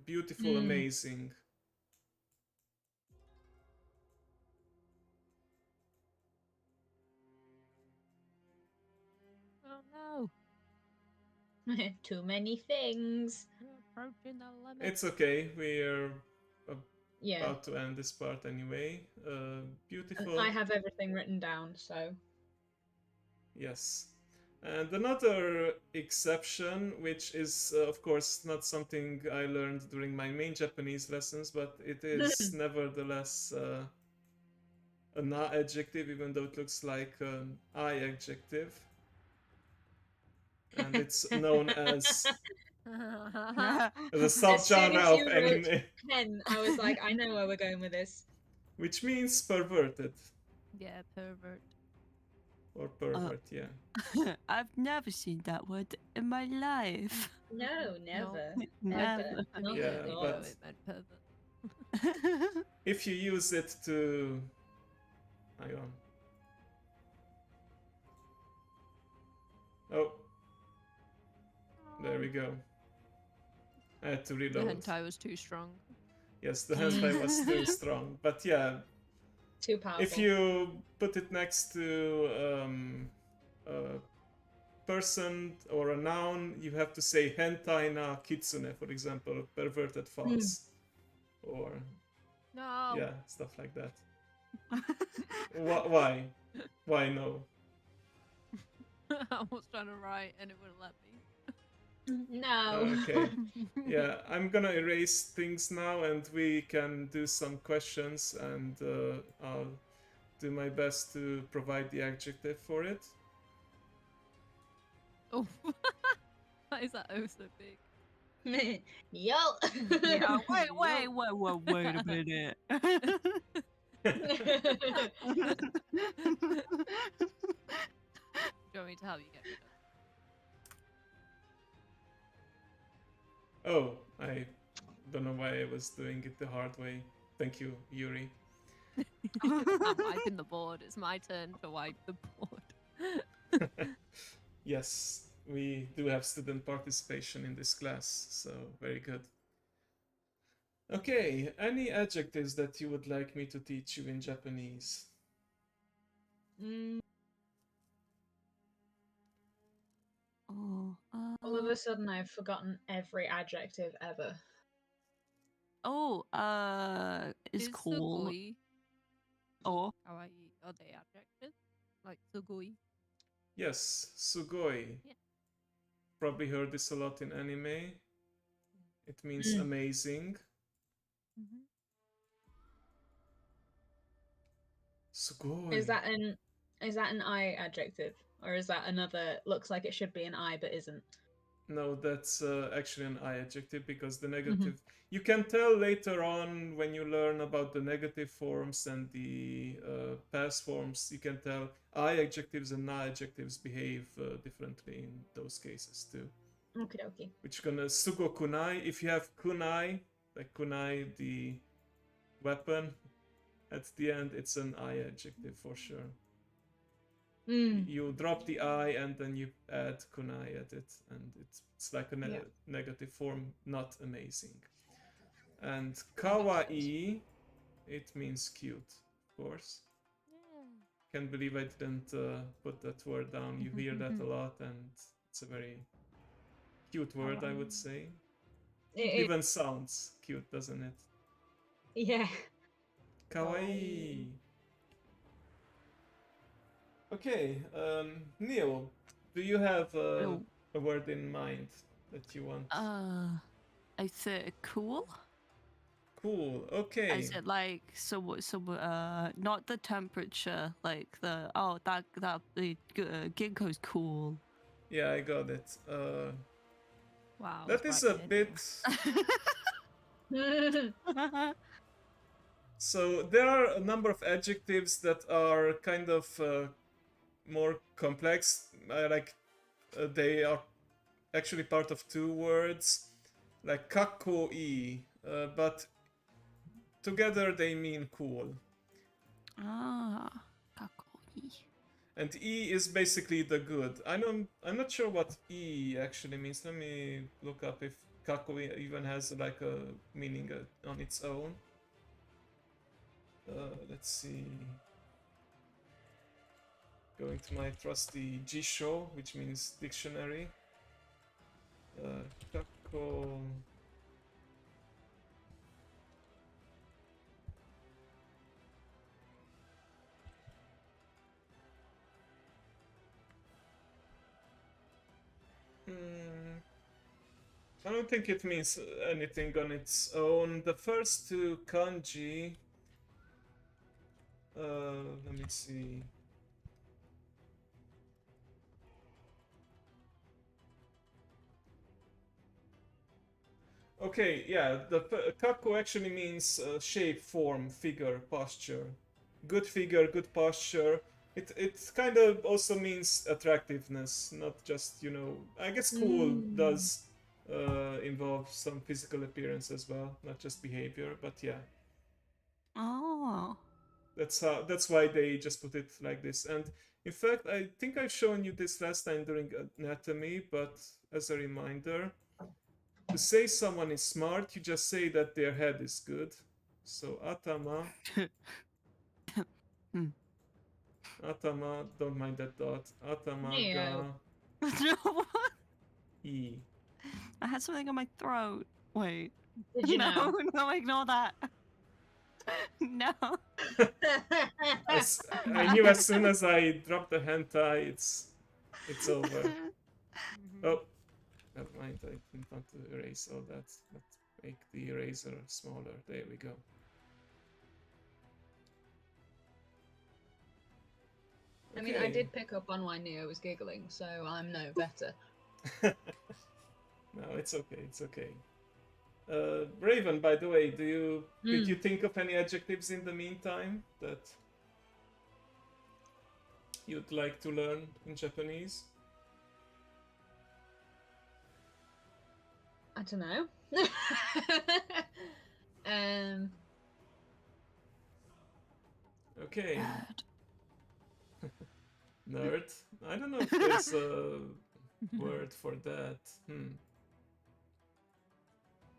beautiful, amazing. Oh no. Too many things. We're approaching the limit. It's okay. We're Yeah. about to end this part anyway. Beautiful. I have everything written down, so. Yes. And another exception, which is of course not something I learned during my main Japanese lessons, but it is nevertheless a na adjective, even though it looks like an I adjective. And it's known as a subgenre of anime. Pen, I was like, I know where we're going with this. Which means perverted. Yeah, pervert. Or pervert, yeah. I've never seen that word in my life. No, never. Never. I mean, Yeah, I know but- it meant pervert. If you use it to... Hang on. Oh. There we go. I had to The reload. hentai was too strong. Yes, the hentai was too strong. But yeah, Too powerful. if you put it next to a person or a noun, you have to say hentai na kitsune, for example, perverted fox. Or, No. yeah, stuff like that. Why? Why no? I was trying to write and it wouldn't let me. No. Okay. Yeah, I'm gonna erase things now and we can do some questions and I'll do my best to provide the adjective for it. Oh. Why is that O so big? Yo. Yeah, wait a minute. Do you want me to help you get rid of it? Oh, I don't know why I was doing it the hard way. Thank you, Yuri. I'm wiping the board. It's my turn to wipe the board. Yes, we do have student participation in this class, so very good. Okay, any adjectives that you would like me to teach you in Japanese? a sudden I've forgotten every adjective ever. Oh, is cool. Sugoi Or kawaii? Are they adjectives? Like sugoi? Yes, sugoi. Yeah. Probably heard this a lot in anime. It means Mm. amazing. Mm-hmm. Sugoi. Is that an I adjective, or is that another looks like it should be an I but isn't? No, that's actually an I adjective because the negative. You can tell later on when you learn about the negative forms and the past forms. You can tell I adjectives and na adjectives behave differently in those cases too. Okie dokie. Which gonna sugo kunai. If you have kunai, like kunai, the weapon, at the end it's an I adjective for sure. Mm. You drop the I and then you add kunai at it, and it's like a Yeah. negative form, not amazing. And kawaii, it means cute, of course. Can't believe I didn't put that word down. You hear that a lot, and it's a very cute word, I would say. It even sounds cute, doesn't it? Yeah. Kawaii. Okay, Neil, do you have Oh. a word in mind that you want? I said cool. Cool. Okay. I said like not the temperature, like the that Ginko's cool. Yeah, I got it. Wow. That is a bit. So there are a number of adjectives that are kind of more complex. They are actually part of two words, like kakoi, but together they mean cool. Kakoi. And E is basically the good. I'm not sure what E actually means. Let me look up if kakoi even has like a meaning on its own. Let's see. Going to my trusty Jisho, which means dictionary. Kako. I don't think it means anything on its own. The first two kanji. Let me see. Okay, yeah, the kako actually means shape, form, figure, posture. Good figure, good posture. It kind of also means attractiveness, not just, I guess cool does involve some physical appearance as well, not just behavior, but yeah. Oh. That's why they just put it like this. And in fact, I think I've shown you this last time during anatomy, but as a reminder, to say someone is smart, you just say that their head is good. So atama. Atama, don't mind that dot. Atama ga I. I had something on my throat. Wait. Did you know? No, ignore that. No. I knew as soon as I dropped the hentai, it's over. Oh, never mind. I didn't want to erase all that. Let's make the eraser smaller. There we go. I mean, I did pick up on why Neo was giggling, so I'm no better. No, it's okay. It's okay. Raven, by the way, did you think of any adjectives in the meantime that you'd like to learn in Japanese? I don't know. Okay. Nerd. I don't know if there's a word for that.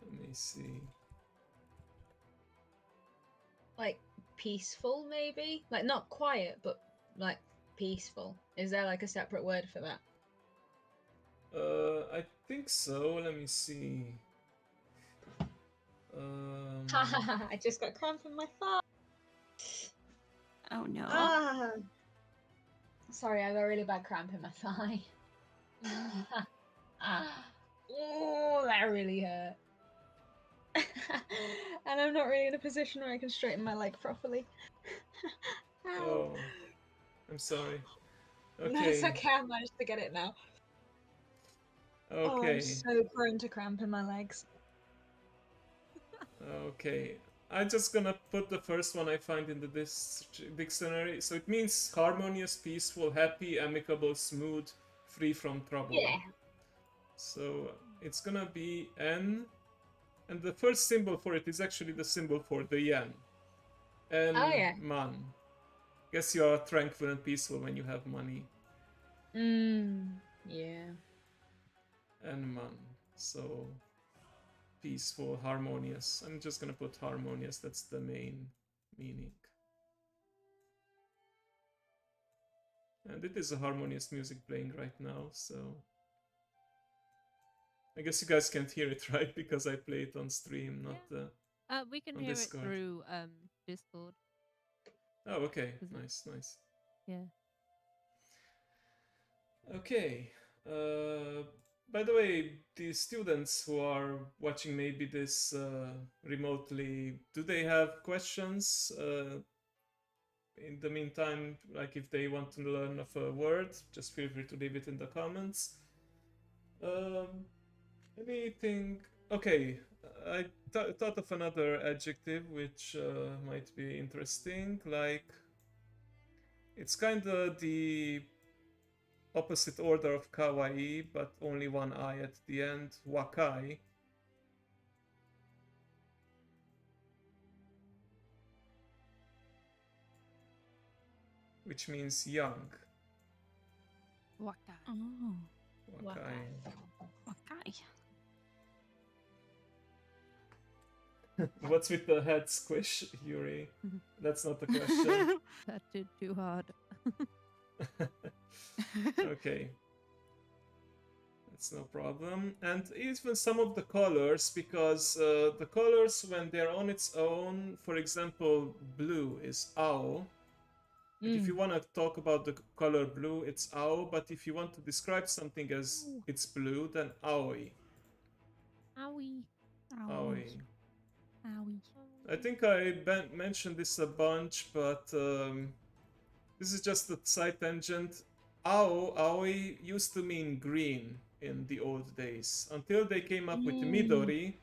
Let me see. Like peaceful, maybe? Like not quiet, but like peaceful. Is there like a separate word for that? I think so. Let me see. I just got cramp in my thigh. Oh no. Ah. Sorry, I got a really bad cramp in my thigh. Oh, that really hurt. And I'm not really in a position where I can straighten my leg properly. Ow. Oh, I'm sorry. No, it's Okay. okay. I managed to get it now. Oh, I'm Okay. so prone to cramp in my legs. Okay. I'm just gonna put the first one I find in the dictionary. So it means harmonious, peaceful, happy, amicable, smooth, free from trouble. Yeah. So it's gonna be N, and the first symbol for it is actually the symbol for the yen. N Oh, yeah. man. Guess you are tranquil and peaceful when you have money. Yeah. N man. So peaceful, harmonious. I'm just gonna put harmonious, that's the main meaning. And it is a harmonious music playing right now, so I guess you guys can't hear it, right? Because I play it on stream, not We can on hear Discord. it through Discord. Oh, okay. Is it- Nice, nice. Yeah. Okay. By the way, the students who are watching maybe this remotely, do they have questions? In the meantime, like if they want to learn of a word, just feel free to leave it in the comments. Anything? Okay, I thought of another adjective which might be interesting. Like, it's kind of the opposite order of kawaii, but only one I at the end. Wakai. Which means young. Wakai. Oh. Wakai. Okay. What's with the head squish, Yuri? That's not the question. That did too hard. Okay. That's no problem. And even some of the colors, because the colors, when they're on its own, for example, blue is ao. Like if you want to talk about the color blue, it's ao, but if you want to describe something as it's blue, then aoi. Owie. Aoi. Owie. I think I mentioned this a bunch, but this is just a side tangent. Aoi used to mean green in the old days, until they came up with midori,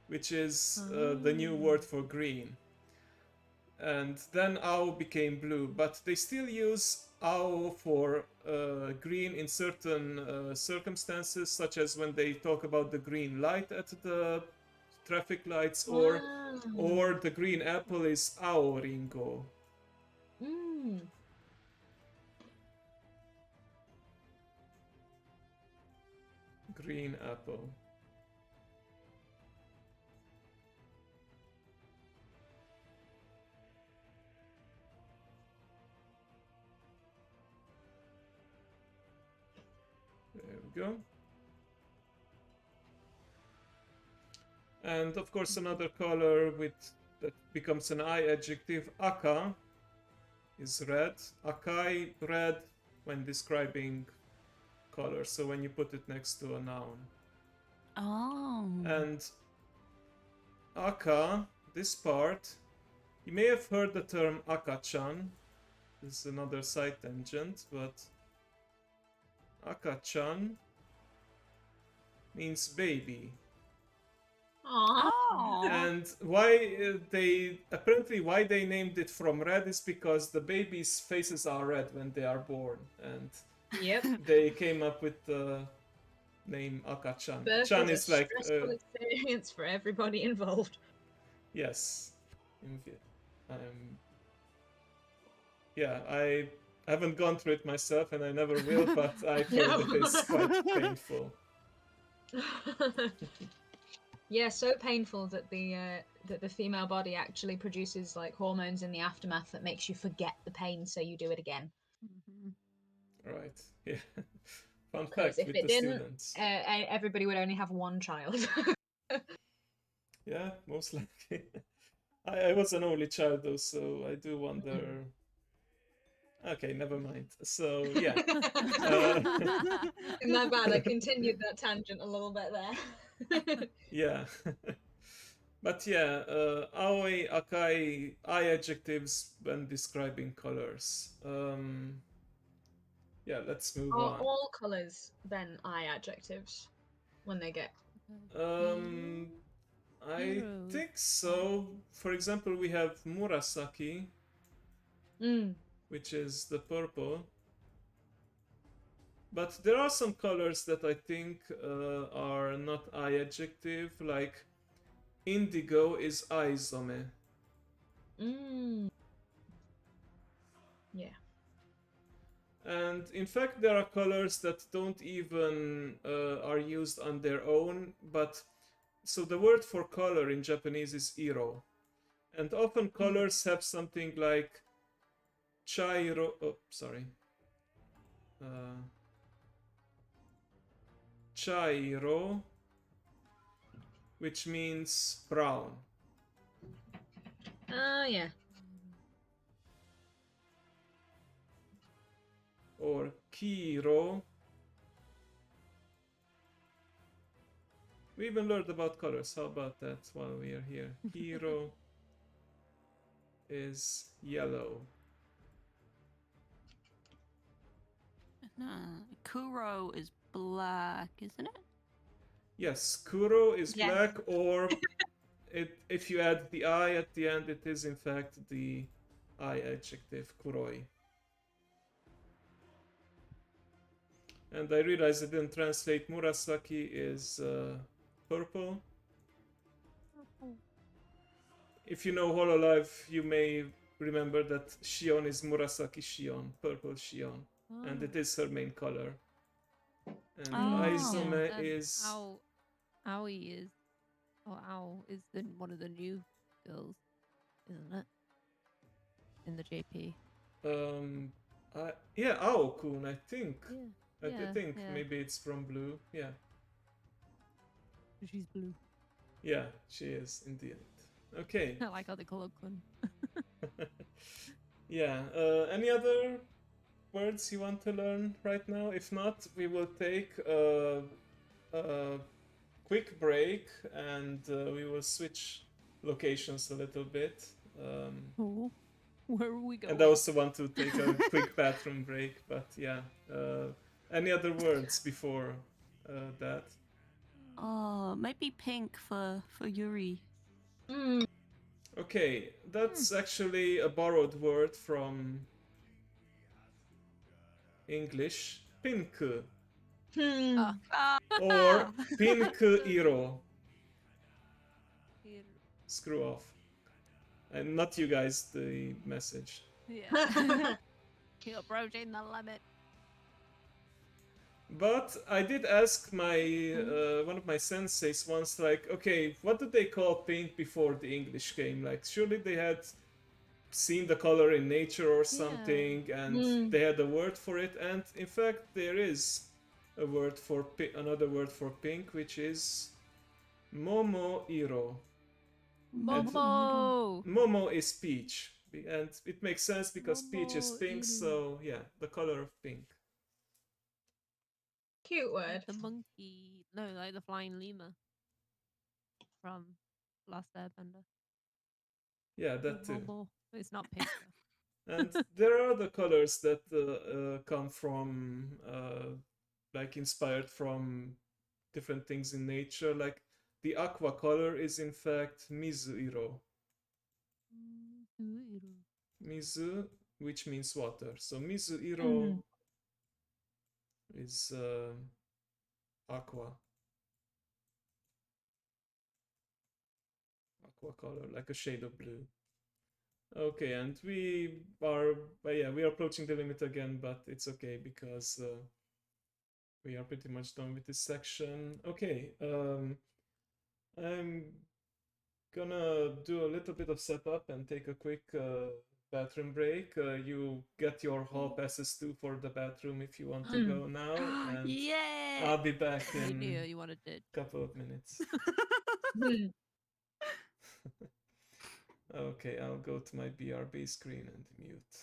which is the new word for green. And then ao became blue, but they still use ao for green in certain circumstances, such as when they talk about the green light at the traffic lights, or the green apple is ao ringo. Green apple. There we go. And of course another color that becomes an I adjective, aka, is red. Akai, red, when describing color, so when you put it next to a noun. Oh. And aka, this part, you may have heard the term aka-chan. This is another side tangent, but aka-chan means baby. Oh. And why why they named it from red is because the babies' faces are red when they are born, and they came up with the name Aka-chan. Birth Chan is is a like stressful experience for everybody involved. yes. Yeah, I haven't gone through it myself, and I never will, but I've heard it is quite painful. Yeah, so painful that the female body actually produces like hormones in the aftermath that makes you forget the pain, so you do it again. Right. Yeah. Fun Because fact if with it the didn't, students. everybody would only have one child. Yeah, most likely. I was an only child though, so I do wonder. Okay, never mind. So yeah. My bad, I continued that tangent a little bit there. Yeah. But yeah, aoi, akai, I adjectives when describing colors. Yeah, let's move Are on. all colours then I adjectives when they get? I Heroes. think so. For example, we have Murasaki, which is the purple. But there are some colors that I think are not I adjective, like indigo is aizome. Yeah. And in fact, there are colors that don't even are used on their own, but so the word for color in Japanese is iro. And often colors have something like chairo, oh, sorry. Chairo, which means brown. Yeah. Or kiro. We even learned about colors. How about that while we are here? Kiro is yellow. Kuro is black, isn't it? Yes, kuro is Yes. black, or if you add the I at the end, it is in fact the I adjective, kuroi. And I realized I didn't translate Murasaki is purple. If you know Hololive, you may remember that Shion is Murasaki Shion, purple Shion. And it is her main color. And Aizome is... Aoi is, or Ao is one of the new girls, isn't it? In the JP. Yeah, Ao-kun, I think. Yeah. I think maybe it's from Blue. Yeah. She's blue. Yeah, she is indeed. Okay. I like how they call her Kun. Yeah. Any other words you want to learn right now? If not, we will take a quick break and we will switch locations a little bit. Where are we going? And I also want to take a quick bathroom break, but yeah. Any other words before that? Maybe pink for Yuri. Okay, that's actually a borrowed word from English. Pink. Or pink iro. Screw off. And not you guys, the message. Yeah. You're approaching the limit. But I did ask my one of my senseis once, like, okay, what did they call pink before the English came? Like, surely they had seen the color in nature or something, and they had a word for it. And in fact, there is a word for another word for pink, which is momo-iro. Momo! Momo is peach, and it makes sense because peach is pink, so yeah, the color of pink. Cute word. The monkey. No, like the flying lemur. From Last Airbender. Yeah, that too. Momo. It's not pink though. And there are other colors that come from, like inspired from different things in nature. Like the aqua color is in fact mizu-iro. Mizu, which means water. So mizu-iro is aqua. Aqua color, like a shade of blue. Okay, and we are approaching the limit again, but it's okay because we are pretty much done with this section. Okay, I'm gonna do a little bit of setup and take a quick bathroom break. You get your hall passes too for the bathroom if you want to go now, and Yeah. I'll be back I knew in you wanted it. a couple of minutes. Okay, I'll go to my BRB screen and mute.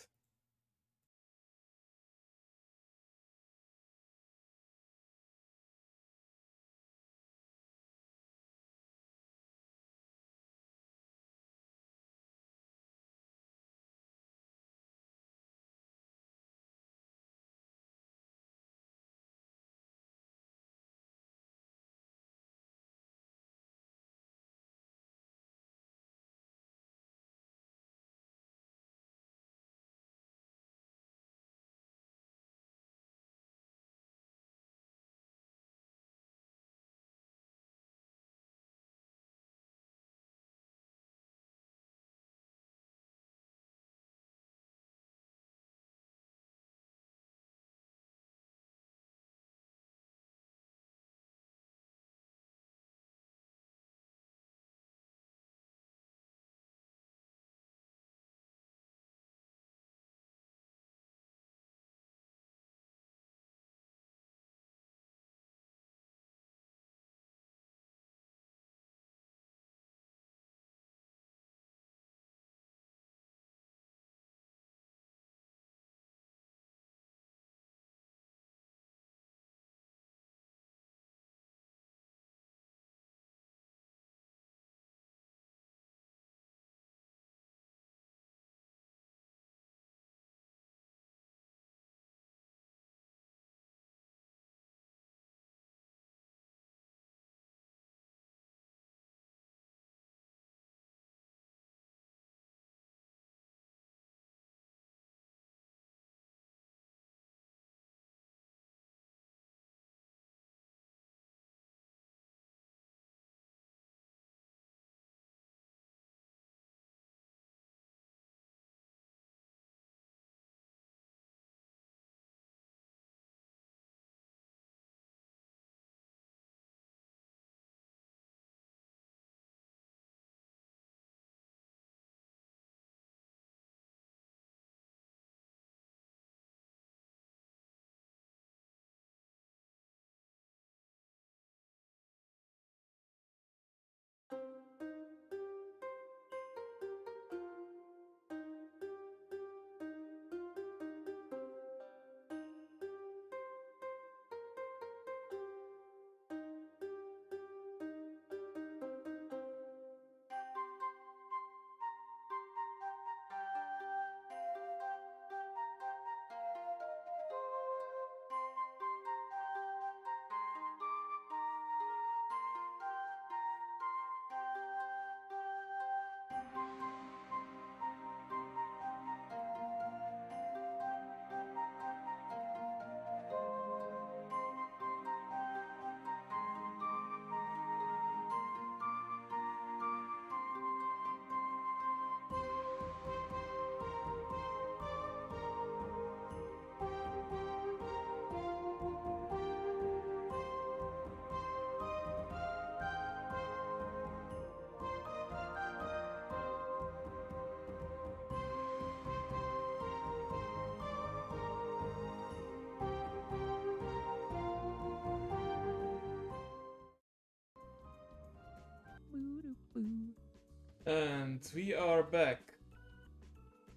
And we are back.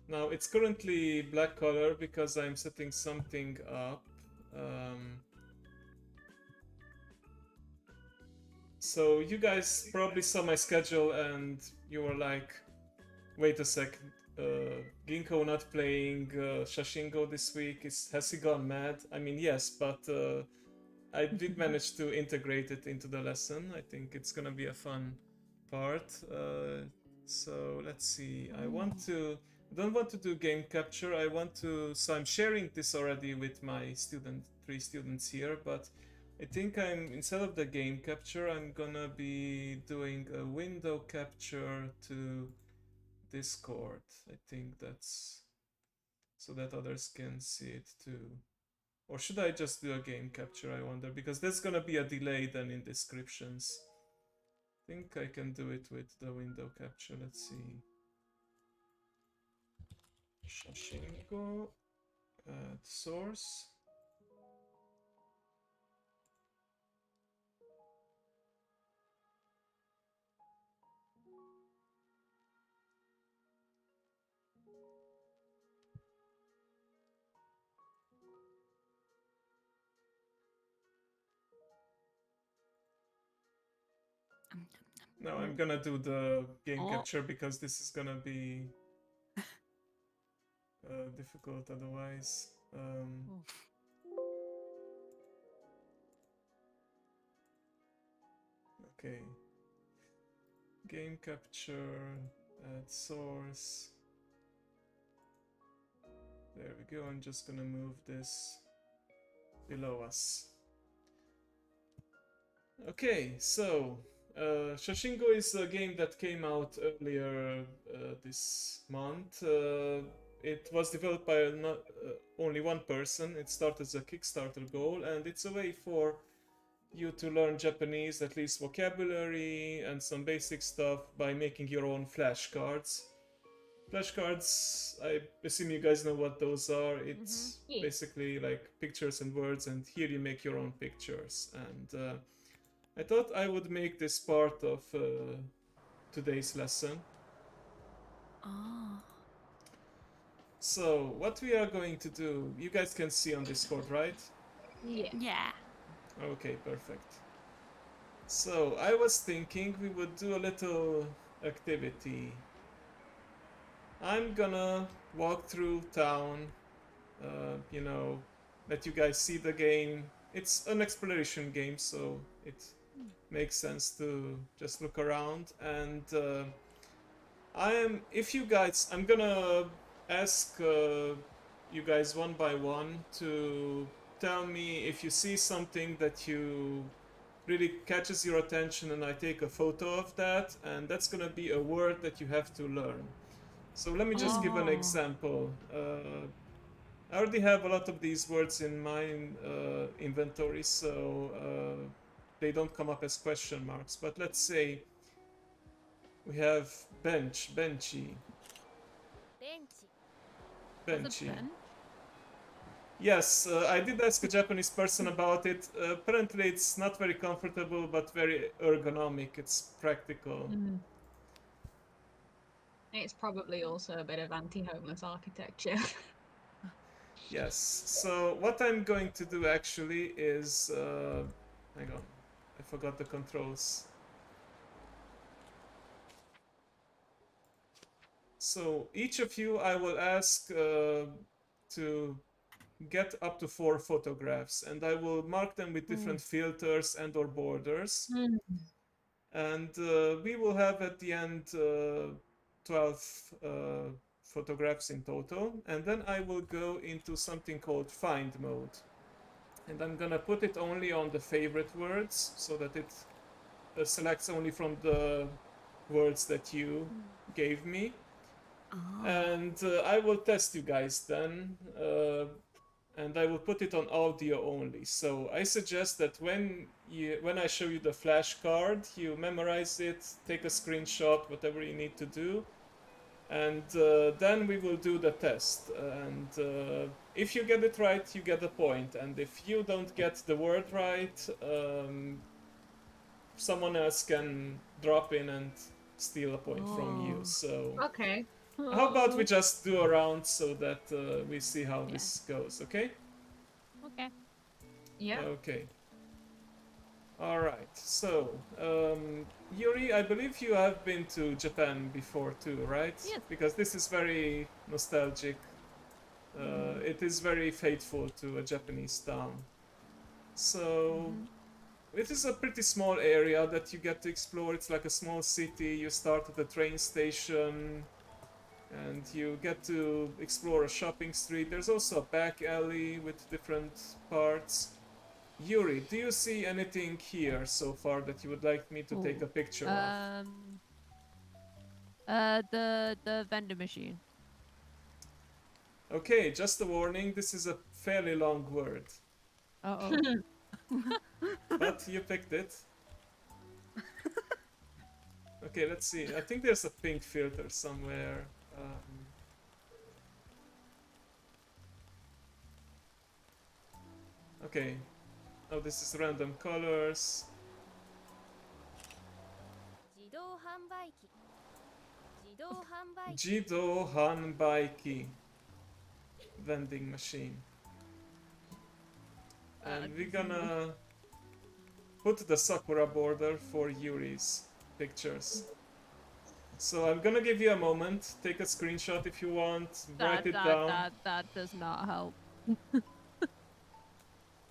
Now it's currently black color because I'm setting something up. So you guys probably saw my schedule and you were like, wait a sec, Ginko not playing Shashingo this week, has he gone mad? I mean, yes, but I did manage to integrate it into the lesson. I think it's gonna be a fun part. So let's see, I don't want to do game capture, so I'm sharing this already with my three students here, but I think instead of the game capture, I'm gonna be doing a window capture to Discord. I think that's so that others can see it too. Or should I just do a game capture, I wonder, because there's gonna be a delay then in descriptions. I think I can do it with the window capture, let's see. Shashingo. Source. Now I'm gonna do the game capture because this is gonna be difficult otherwise. Okay. Game capture, add source. There we go. I'm just gonna move this below us. Okay, so Shashingo is a game that came out earlier this month. It was developed by only one person. It started as a Kickstarter goal, and it's a way for you to learn Japanese, at least vocabulary and some basic stuff, by making your own flashcards. Flashcards, I assume you guys know what those are. It's basically like pictures and words, and here you make your own pictures. And I thought I would make this part of today's lesson. Oh. So, what we are going to do, you guys can see on Discord, right? Yeah. Okay, perfect. So, I was thinking we would do a little activity. I'm gonna walk through town, you know, let you guys see the game. It's an exploration game, so it makes sense to just look around. And I'm gonna ask you guys one by one to tell me if you see something that you really catches your attention, and I take a photo of that, and that's gonna be a word that you have to learn. So let me just give an example. I already have a lot of these words in my inventory, so they don't come up as question marks. But let's say we have bench, benchy. Benchy. Yes, I did ask a Japanese person about it. Apparently it's not very comfortable, but very ergonomic. It's practical. It's probably also a bit of anti-homeless architecture. Yes, so what I'm going to do actually is... hang on, I forgot the controls. So each of you I will ask to get up to 4 photographs, and I will mark them with different filters and or borders. And we will have at the end 12 photographs in total, and then I will go into something called find mode, and I'm gonna put it only on the favorite words so that it selects only from the words that you gave me. And I will test you guys then, and I will put it on audio only. So I suggest that when I show you the flashcard, you memorize it, take a screenshot, whatever you need to do, and then we will do the test. And if you get it right, you get a point, and if you don't get the word right, someone else can drop in and steal a point from you. So Okay. how about we just do a round so that we see how this goes, okay? Okay. Yeah. Okay. All right. So, Yuri, I believe you have been to Japan before too, right? Yes. Because this is very nostalgic. It is very faithful to a Japanese town. So, it is a pretty small area that you get to explore. It's like a small city. You start at the train station, and you get to explore a shopping street. There's also a back alley with different parts. Yuri, do you see anything here so far that you would like me to take a picture of? The vendor machine. Okay, just a warning, this is a fairly long word. Uh-oh. But you picked it. Okay, let's see. I think there's a pink filter somewhere. Okay. Oh, this is random colors. 自動販売機自動販売機 Jido Hanbaiki. Vending machine. And we're gonna put the Sakura border for Yuri's pictures. So I'm gonna give you a moment. Take a screenshot if you want. Write it down. That does not help.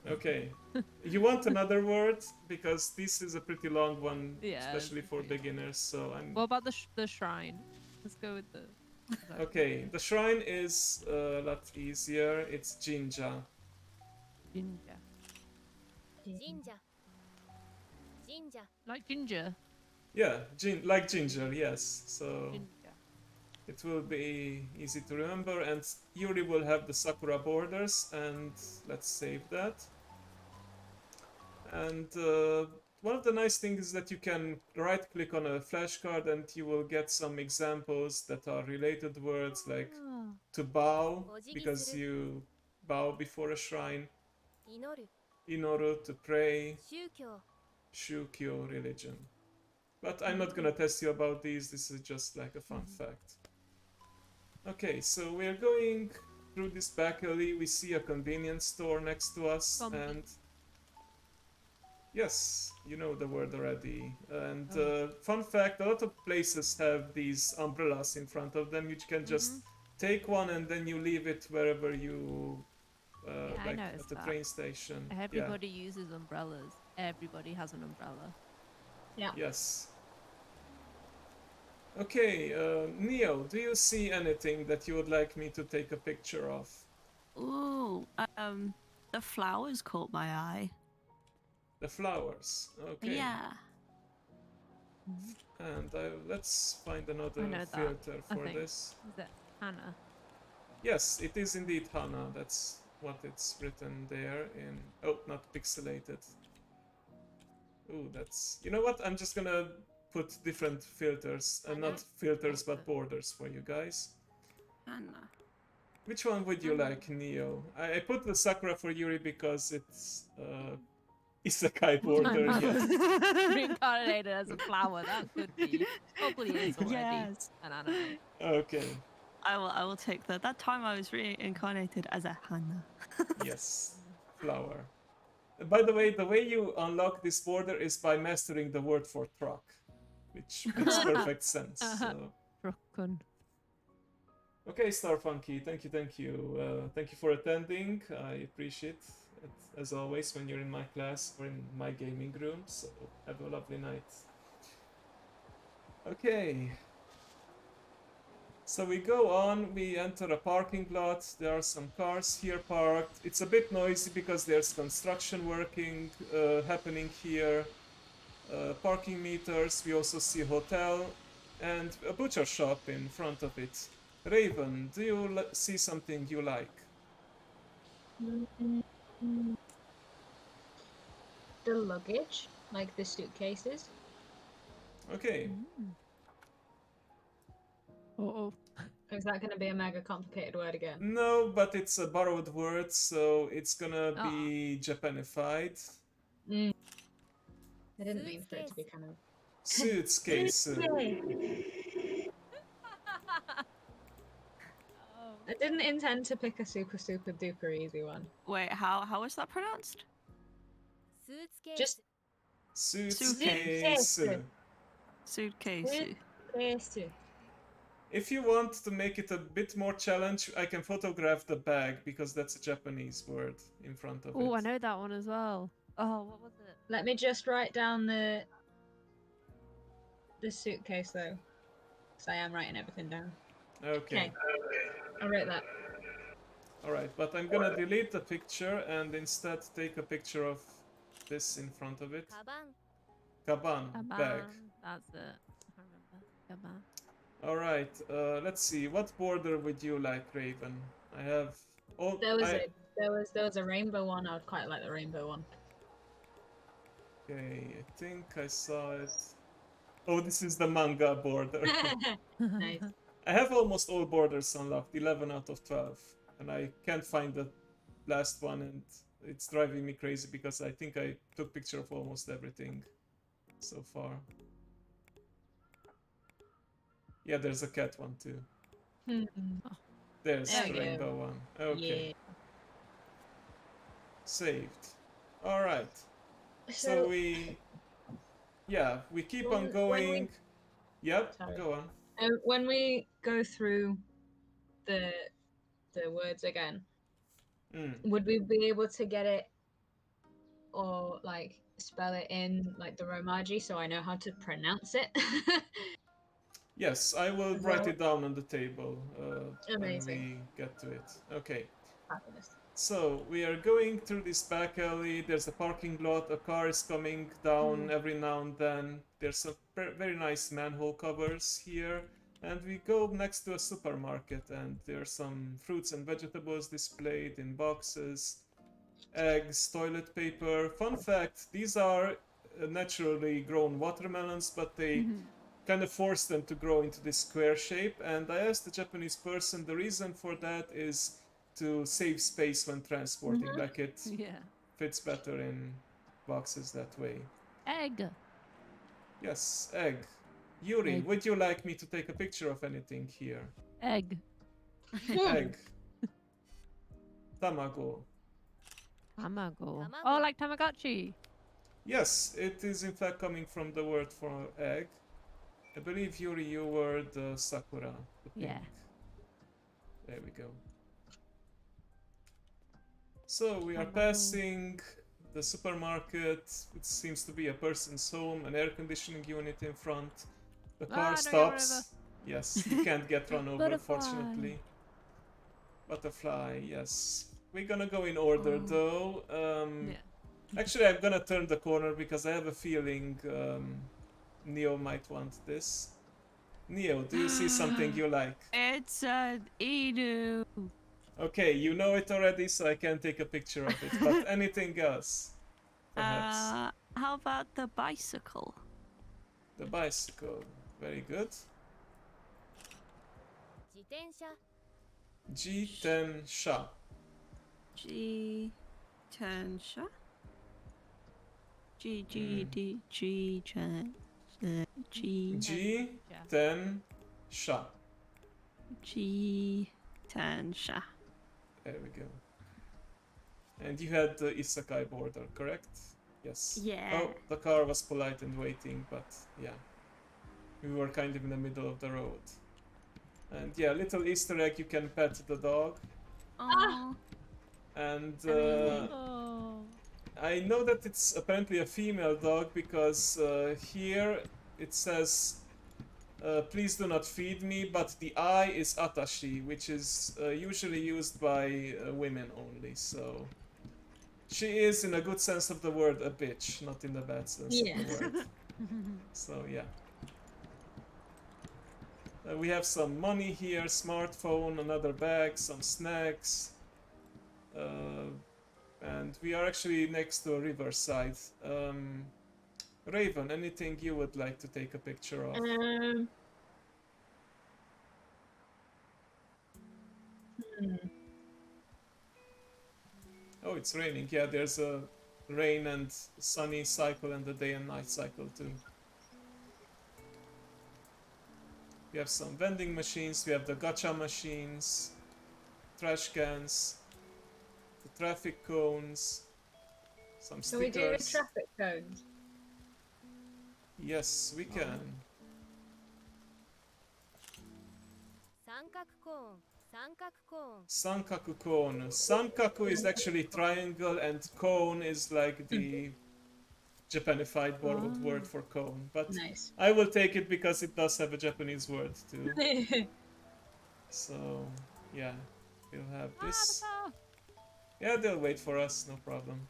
Okay. You want another word? Because this is a pretty long one, Yeah, especially it's for pretty long. beginners. So I'm. What about the shrine? Let's go with the. Okay, the shrine is a lot easier. It's Jinja. Ginger. 神社神社 Like ginger. Yeah, like ginger, yes. So Ginger. it will be easy to remember, and Yuri will have the Sakura borders, and let's save that. And one of the nice things is that you can right click on a flashcard and you will get some examples that are related words like Ah. to bow, because you bow before a shrine, 祈る inoru, to pray, 宗教 shukyo, religion. But I'm not gonna test you about these, this is just like a fun fact. Okay, so we're going through this back alley, we see a convenience store next to us, and yes, you know the word already. And fun fact, a lot of places have these umbrellas in front of them. You can just take one and then you leave it wherever you Yeah, I like noticed at the that. train station. Everybody uses umbrellas. Everybody has an umbrella. Yeah. Yes. Okay, Neo, do you see anything that you would like me to take a picture of? Ooh, the flowers caught my eye. The flowers. Okay. Yeah. And let's find another I know that, filter I for think. this. Is it Hannah? Yes, it is indeed Hana. That's what it's written there in. Oh, not pixelated. Ooh, that's. You know what? I'm just gonna put different filters, not filters but borders for you guys. Anna. Which one would you like, Neo? I put the Sakura for Yuri because it's Isekai border. Yes. Reincarnated as a flower. That could be. Probably is already Yes. an anime. Okay. I will take that. That time I was reincarnated as a Hannah. Yes. Flower. By the way you unlock this border is by mastering the word for truck, which makes perfect sense. So. Rokun. Okay, Starfunky, thank you. Thank you for attending. I appreciate it, as always, when you're in my class or in my gaming room, so have a lovely night. Okay. So we go on, we enter a parking lot, there are some cars here parked. It's a bit noisy because there's construction working happening here. Parking meters, we also see a hotel and a butcher shop in front of it. Raven, do you see something you like? The luggage, like the suitcases. Okay. Uh-oh. Is that going to be a mega complicated word again? No, but it's a borrowed word, so it's gonna be Japanified. I didn't mean for it to be kind of... Suitcase. I didn't intend to pick a super duper easy one. Wait, how is that pronounced? スーツケース Just Suitcase. Suitcase. Yes. If you want to make it a bit more challenge, I can photograph the bag because that's a Japanese word in front of it. Oh, I know that one as well. Oh, what was it? Let me just write down the suitcase though, because I am writing everything down. Okay. I wrote that. Alright, but I'm gonna delete the picture and instead take a picture of this in front of it. カバン Kaban, bag. That's it. I remember. Kaban. Alright, let's see. What border would you like, Raven? I have all. There was a rainbow one. I would quite like the rainbow one. Okay, I think I saw it. Oh, this is the manga border. Nice. I have almost all borders unlocked, 11 out of 12. And I can't find the last one, and it's driving me crazy because I think I took picture of almost everything so far. Yeah, there's a cat one too. There's There the we go. rainbow one. Okay. Yeah. Saved. Alright. So So we keep on when we- going. Yep, Sorry. go on. when we go through the words again, would we be able to get it or like spell it in like the Romaji so I know how to pronounce it? Yes, I will As write well? it down on the table when Amazing. we get to it. Okay. Fabulous. So we are going through this back alley. There's a parking lot. A car is coming down every now and then. There's some very nice manhole covers here. And we go next to a supermarket, and there's some fruits and vegetables displayed in boxes, eggs, toilet paper. Fun fact, these are naturally grown watermelons, but they kind of force them to grow into this square shape. And I asked the Japanese person, the reason for that is to save space when transporting, like it Yeah. fits better in boxes that way. Egg. Yes, egg. Yuri, Egg. would you like me to take a picture of anything here? Egg. Egg. Tamago. Tamago. Tamago. Oh, like Tamagotchi. Yes, it is in fact coming from the word for egg. I believe, Yuri, you were the Sakura. The pink. Yeah. There we go. So we are Tamago. passing the supermarket. It seems to be a person's home, an air conditioning unit in front. The car no, you're stops. Yes, you can't get run over, Butterfly. fortunately. Butterfly, yes. We're gonna go in order Oh. though. Yeah. Actually, I'm gonna turn the corner because I have a feeling Neo might want this. Neo, do you see something you like? It's an Inu. Okay, you know it already, so I can't take a picture of it. But anything else? Perhaps. How about the bicycle? The bicycle. Very good. 自転車 Jitensha. G Tensha? G Hmm. D G Chen G Jitensha. G Tensha. There we go. And you had the Isekai border, correct? Yes. Yeah. Oh, the car was polite and waiting, but yeah. We were kind of in the middle of the road. And yeah, little Easter egg, you can pet the dog. Oh. And Oh. I know that it's apparently a female dog because here it says, please do not feed me, but the I is atashi, which is usually used by women only, so... She is, in a good sense of the word, a bitch, not in the bad sense of the word. So, yeah. We have some money here, smartphone, another bag, some snacks. And we are actually next to a riverside. Raven, anything you would like to take a picture of? Oh, it's raining. Yeah, there's a rain and sunny cycle and a day and night cycle too. We have some vending machines, we have the gacha machines, trash cans, the traffic cones, some Can we do the stickers. traffic cones? Yes, we can. 三角コーン三角コーン Sankaku cone. Sankaku is actually triangle and cone is like the Japanified borrowed word for cone. But Nice. I will take it because it does have a Japanese word too. So, yeah, we'll have this. Yeah, they'll wait for us, no problem.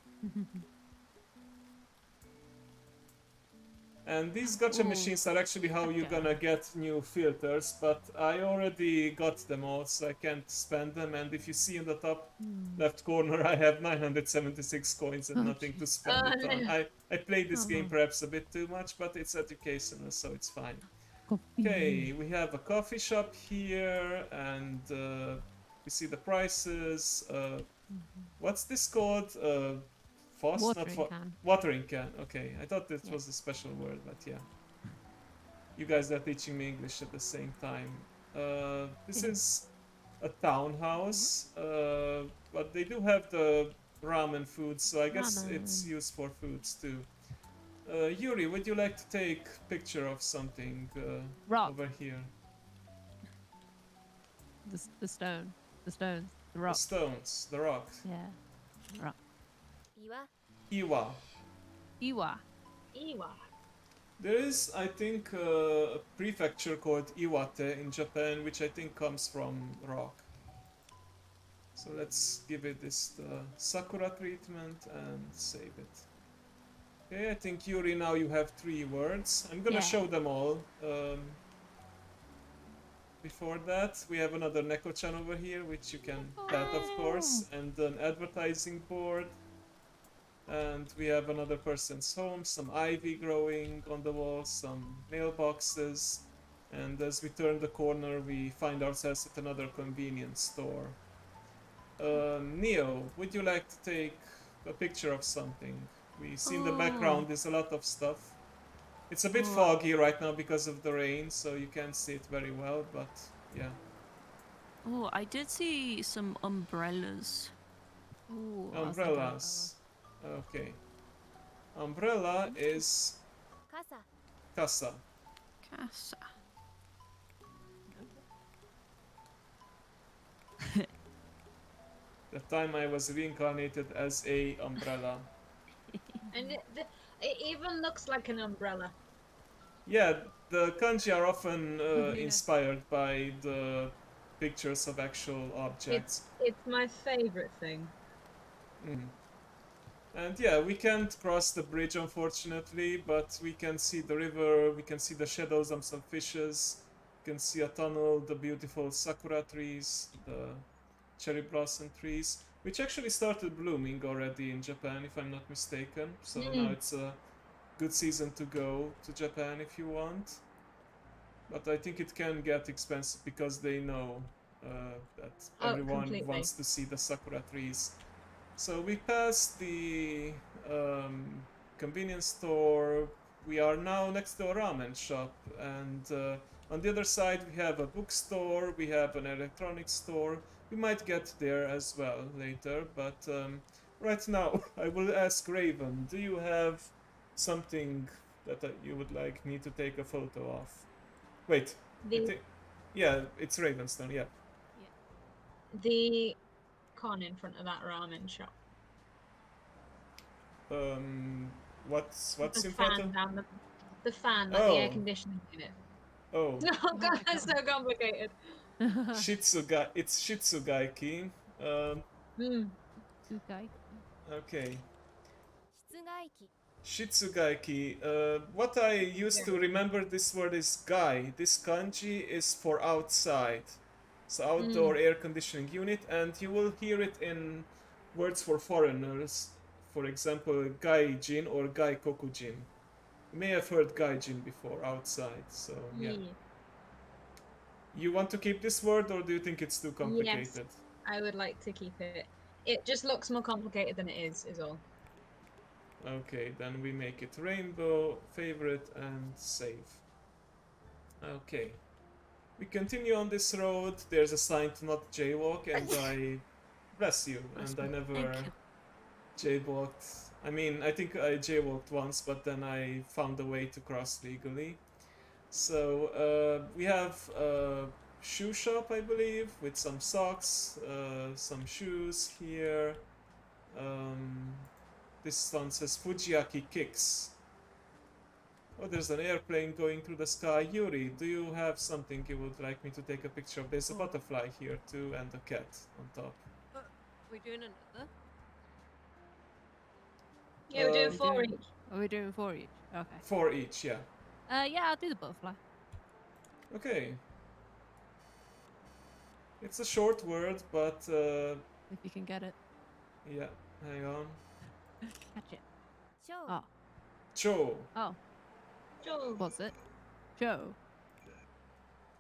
And these gacha Ooh. machines are actually how you're gonna get new filters, but I already got them all, so I can't spend them. And if you see in the top left corner, I have 976 coins and nothing to spend it on. I played this game perhaps a bit too much, but it's educational, so it's fine. Okay, we have a coffee shop here, and we see the prices. What's this called? Watering can. Watering can. Okay, I thought this Yeah. was a special word, but yeah. You guys are teaching me English at the same time. This is a townhouse, but they do have the ramen food, so I guess it's Ramen. used for foods too. Yuri, would you like to take picture of something Rock. over here? The stone. The stones. The The rock. stones, the rock. Yeah. Rock. 岩 Iwa. Iwa. Iwa. There is, I think, a prefecture called Iwate in Japan, which I think comes from rock. So let's give it this Sakura treatment and save it. Okay, I think Yuri, now you have 3 words. I'm gonna Yeah. show them all. Before that, we have another Neko-chan over here, which you can pet, of course, and an advertising board. And we have another person's home, some ivy growing on the wall, some mailboxes. And as we turn the corner, we find ourselves at another convenience store. Neo, would you like to take a picture of something? We see in the background there's a lot of stuff. It's a bit foggy right now because of the rain, so you can't see it very well, but yeah. Oh, I did see some umbrellas. Ooh, Umbrellas. Okay. Umbrella is 傘 casa. Casa. The time I was reincarnated as a umbrella. And it even looks like an umbrella. Yeah, the kanji are often Yeah. inspired by the pictures of actual objects. It's my favorite thing. Mm. And yeah, we can't cross the bridge unfortunately, but we can see the river, we can see the shadows of some fishes, we can see a tunnel, the beautiful sakura trees, the cherry blossom trees, which actually started blooming already in Japan if I'm not mistaken. So now it's a good season to go to Japan if you want. But I think it can get expensive because they know that everyone completely. wants to see the sakura trees. So we passed the convenience store. We are now next to a ramen shop, and on the other side we have a bookstore, we have an electronics store. We might get there as well later, but right now I will ask Raven, do you have something that you would like me to take a photo of? Wait, yeah, it's Ravenstone, yeah. The con in front of that ramen shop. What's The in front fan of? down the fan, like the air Oh. conditioning unit. Oh, Oh god, that's so complicated. Shitsuga. It's Shitsugaiki. Ukai. Okay. 室外機 Shitsugaiki. What I used to remember this word is gai. This kanji is for outside. So outdoor air conditioning unit, and you will hear it in words for foreigners. For example, gaijin or gaikokujin. You may have heard gaijin before outside, so yeah. You want to keep this word, or do you think it's too complicated? Yes, I would like to keep it. It just looks more complicated than it is all. Okay, then we make it rainbow, favorite, and save. Okay. We continue on this road. There's a sign to not jaywalk, and I bless you. And I never jaywalked. I mean, I think I jaywalked once, but then I found a way to cross legally. So we have a shoe shop, I believe, with some socks, some shoes here. This one says Fujiaki Kicks. Oh, there's an airplane going through the sky. Yuri, do you have something you would like me to take a picture of? There's a butterfly here too, and a cat on top. We're doing another? Yeah, we're doing 4 each. Are we doing 4 each? Okay. 4 each, yeah. Yeah, I'll do the butterfly. Okay. It's a short word, but If you can get it. yeah, hang on. Catch it. 超 Oh. Cho. Oh. Joe. What's it? Joe.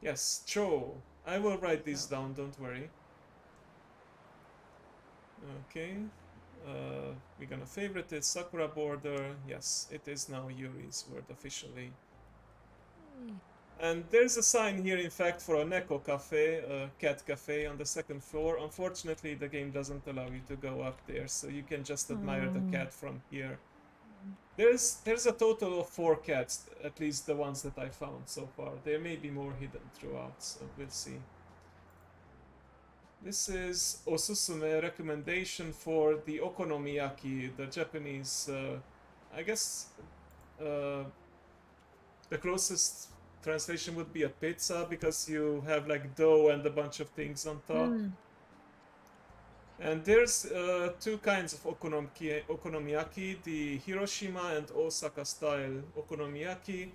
Yes, Cho. I will write these down, don't worry. Okay. We're gonna favorite it. Sakura border. Yes, it is now Yuri's word officially. And there's a sign here, in fact, for a Neko cafe, a cat cafe on the second floor. Unfortunately, the game doesn't allow you to go up there, so you can just admire the cat from here. There's a total of 4 cats, at least the ones that I found so far. There may be more hidden throughout, so we'll see. This is osusume recommendation for the okonomiyaki, the Japanese, I guess the closest translation would be a pizza, because you have like dough and a bunch of things on top. And there's 2 kinds of okonomiyaki, the Hiroshima and Osaka style okonomiyaki.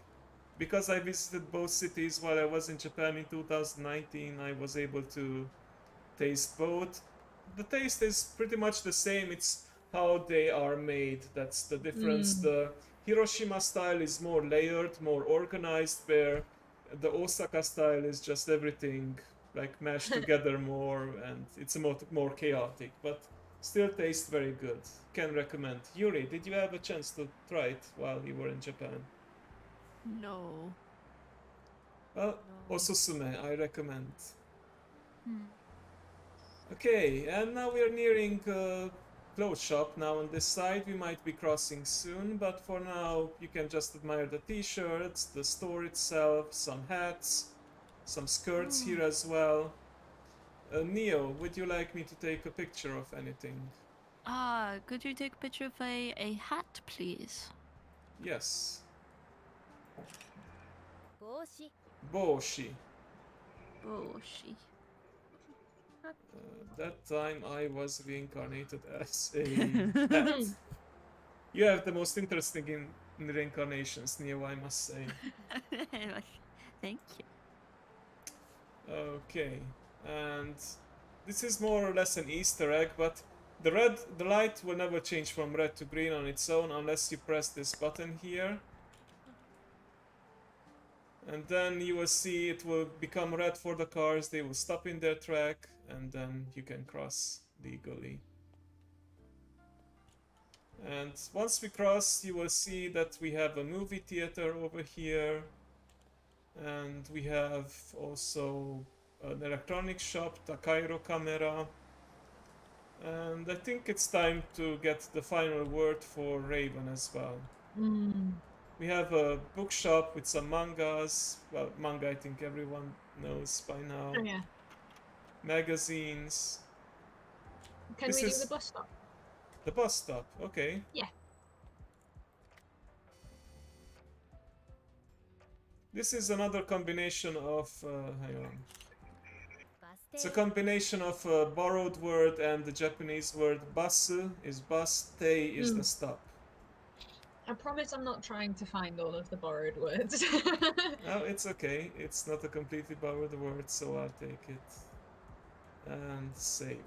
Because I visited both cities while I was in Japan in 2019, I was able to taste both. The taste is pretty much the same, it's how they are made that's the difference. The Hiroshima style is more layered, more organized, where the Osaka style is just everything like mashed together more, and it's a more chaotic, but still tastes very good. Can recommend. Yuri, did you have a chance to try it while you were in Japan? No. Well, No. osusume, I recommend. Okay, and now we are nearing clothes shop now on this side. We might be crossing soon, but for now you can just admire the t-shirts, the store itself, some hats, some skirts here as well. Neo, would you like me to take a picture of anything? Could you take a picture of a hat, please? Yes. 帽子 Boshi. Oh, she. That time I was reincarnated as a hat. You have the most interesting in reincarnations, Neo, I must say. Thank you. Okay, and this is more or less an Easter egg, but the light will never change from red to green on its own unless you press this button here. And then you will see it will become red for the cars, they will stop in their track, and then you can cross legally. And once we cross, you will see that we have a movie theater over here. And we have also an electronics shop, Takairo Camera. And I think it's time to get the final word for Raven as well. We have a bookshop with some mangas. Well, manga I think everyone knows by now. Oh, yeah. Magazines. Can This we do is- the bus stop? The bus stop, okay. Yeah. This is another combination of, hang on. バス It's a 停 combination of a borrowed word and the Japanese word basu is bus, tei is the stop. I promise I'm not trying to find all of the borrowed words. No, it's okay. It's not a completely borrowed word, so I'll take it. And save.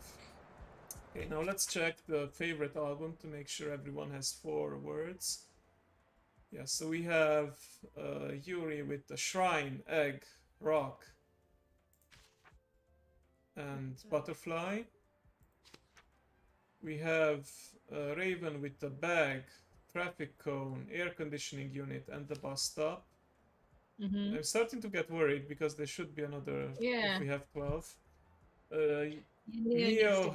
Okay, now let's check the favorite album to make sure everyone has 4 words. Yeah, so we have Yuri with the shrine, egg, rock, and butterfly. We have Raven with the bag, traffic cone, air conditioning unit, and the bus stop. I'm starting to get worried because there should be another Yeah. if we have 12. Neo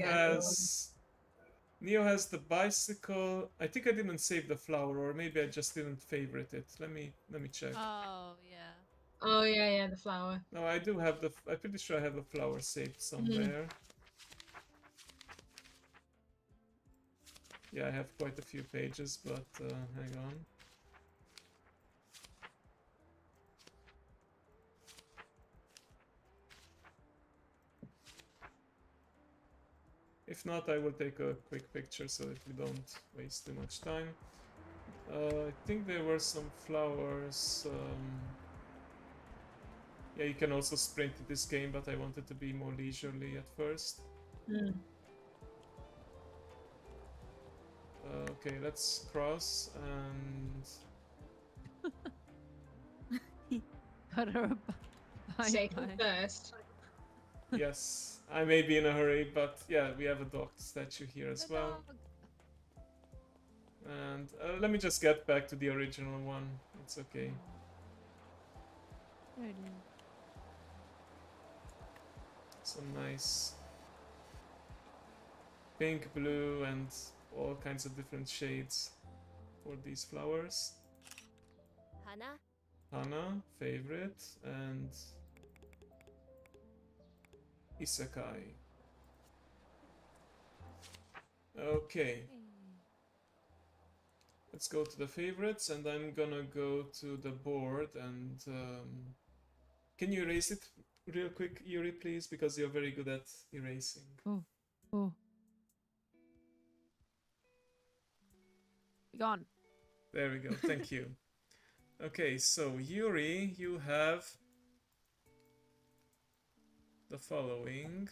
Neo has the bicycle. I think I didn't save the flower, or maybe I just didn't favorite it. Let me check. Oh, yeah. Oh yeah, the flower. No, I do have the. I'm pretty sure I have the flower saved somewhere. Yeah, I have quite a few pages, but hang on. If not, I will take a quick picture so that we don't waste too much time. I think there were some flowers. Yeah, you can also sprint in this game, but I wanted to be more leisurely at first. Okay, let's cross and... Got her Sacred first. Yes, I may be in a hurry, but yeah, we have a dog statue here as The well. dog. And let me just get back to the original one. It's okay. There it is. Some nice pink, blue, and all kinds of different shades for these flowers. 花 Hana, favorite, and Isekai. Okay, Hey. let's go to the favorites, and I'm gonna go to the board and can you erase it real quick, Yuri, please, because you're very good at erasing. Oh. Be gone. There we go. Thank you. Okay, so Yuri, you have the following.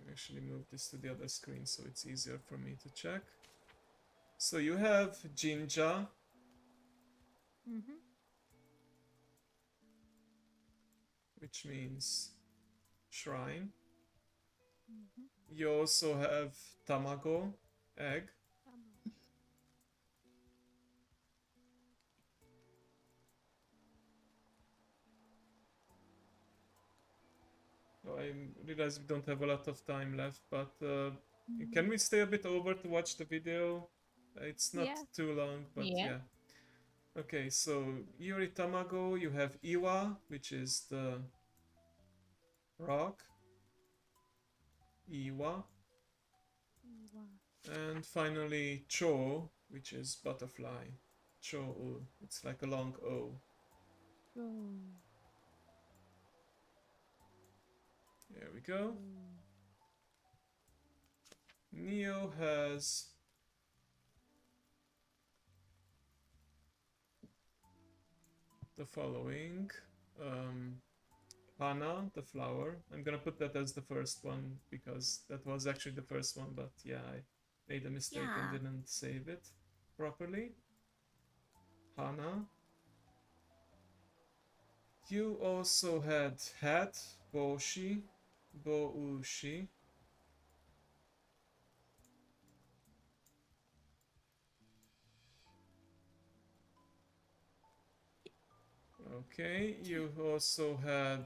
Actually move this to the other screen so it's easier for me to check. So you have Jinja, Mm-hmm. which means shrine. Mm-hmm. You also have Tamago, egg. Oh, I realize we don't have a lot of time left, but can we stay a bit over to watch the video? It's not Yeah. too long, but Yeah. yeah. Okay, so Yuri Tamago, you have Iwa, which is the rock. Iwa. And finally Cho, which is butterfly. Cho, it's like a long O. There we go. Neo has the following. Hana, the flower. I'm gonna put that as the first one because that was actually the first one, but yeah, I made a mistake and Yeah. didn't save it properly. Hana. You also had hat, boshi, boushi. Okay, you also had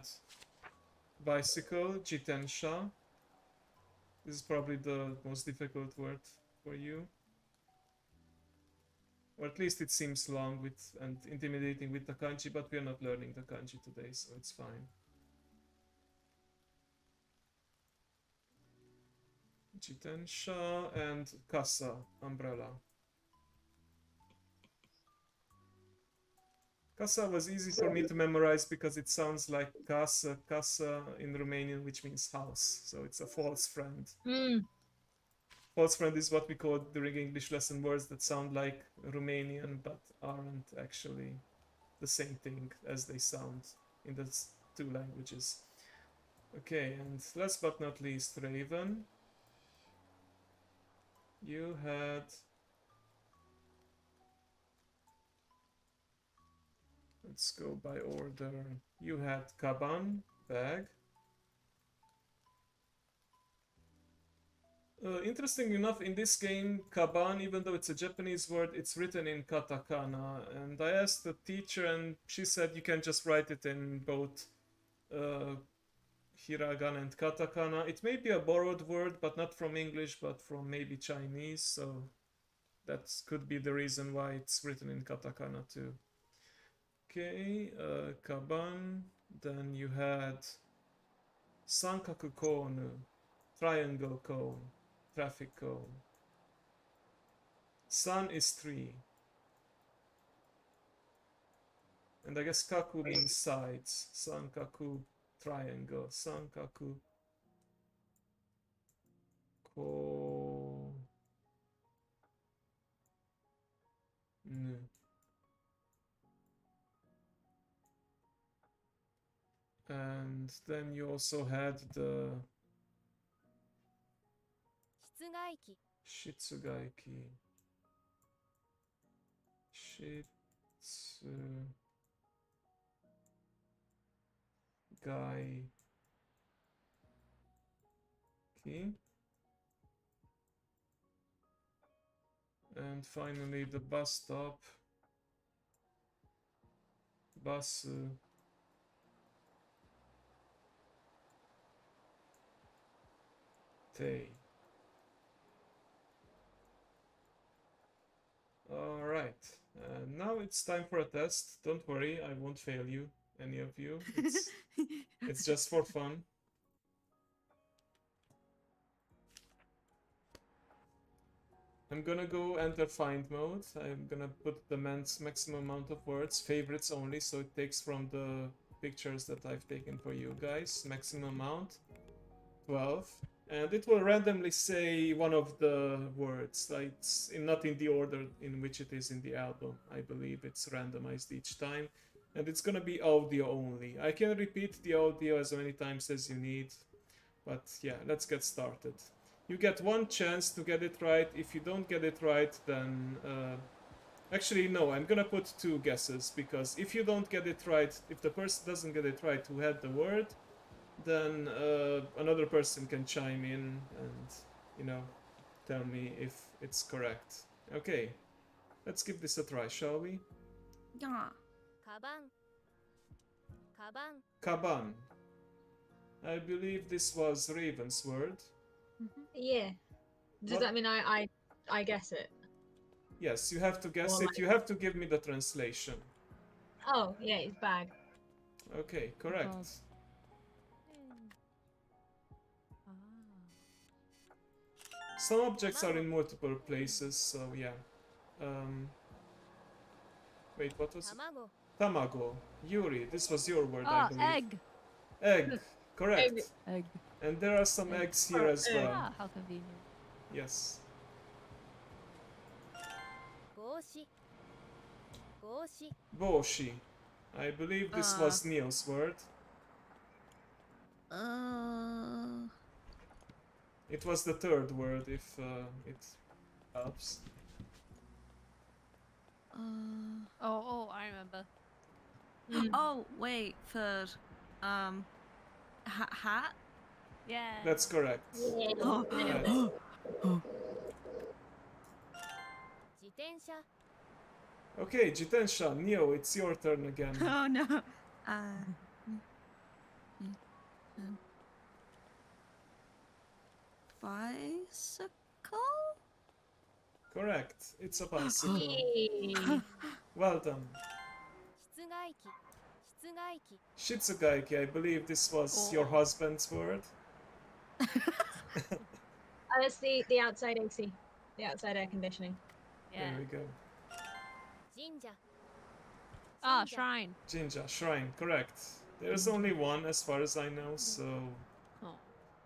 bicycle, jitensha. This is probably the most difficult word for you. Or at least it seems long with and intimidating with the kanji, but we are not learning the kanji today, so it's fine. Jitensha and kasa, umbrella. Casa was easy for me to memorize because it sounds like casa, casa in Romanian, which means house. So it's a false friend. False friend is what we call during English lesson words that sound like Romanian but aren't actually the same thing as they sound in the two languages. Okay, and last but not least, Raven. You had... Let's go by order. You had kaban, bag. Interesting enough, in this game, kaban, even though it's a Japanese word, it's written in katakana. And I asked the teacher, and she said you can just write it in both hiragana and katakana. It may be a borrowed word, but not from English, but from maybe Chinese. So that could be the reason why it's written in katakana too. Okay, kaban. Then you had sankaku konu, triangle cone, traffic cone. San is 3. And I guess kaku means sides. Sankaku, triangle. Sankaku ko nu. And then you also had the 室外機 Shitsugaiki. guy. Okay. And finally the bus stop. Bus. Tay. Alright. Now it's time for a test. Don't worry, I won't fail you, any of you. It's just for fun. I'm gonna go enter find mode. I'm gonna put the maximum amount of words, favorites only, so it takes from the pictures that I've taken for you guys. Maximum amount, 12. And it will randomly say one of the words. Like it's not in the order in which it is in the album. I believe it's randomized each time. And it's gonna be audio only. I can repeat the audio as many times as you need. But yeah, let's get started. You get one chance to get it right. If you don't get it right, then... Actually, no, I'm gonna put 2 guesses, because if you don't get it right, if the person doesn't get it right who had the word, then another person can chime in and, you know, tell me if it's correct. Okay, let's give this a try, shall we? Yeah. カバンカバン Kaban. I believe this was Raven's word. Yeah. Does What? that mean I guess it? Yes, you have to guess Or it. You have to give me the translation. Oh, yeah, it's bag. Okay, correct. Some objects are in multiple places, so yeah. Wait, what was it? 卵 Tamago. Yuri, this was your word, I Oh, believe. egg. Egg. Correct. Egg. And there are some eggs here as well. Ah, how convenient. Yes. 帽子帽子 Boshi. I believe this was Neil's word. It was the third word, if it helps. Oh, I remember. Oh, wait, for hat? Yeah. That's correct. Oh. Right. 自転車 Okay, Jitensha, Neo, it's your turn again. Oh no. Bicycle? Correct. It's a bicycle. Yay. Well done. 室外機室外機 Shitsugaiki, I believe this was your husband's word. That's the outside AC, the outside air conditioning. Yeah. There we go. 神社 Ah, 神社 shrine. Jinja, shrine, correct. There's only one as far as I know, so Oh.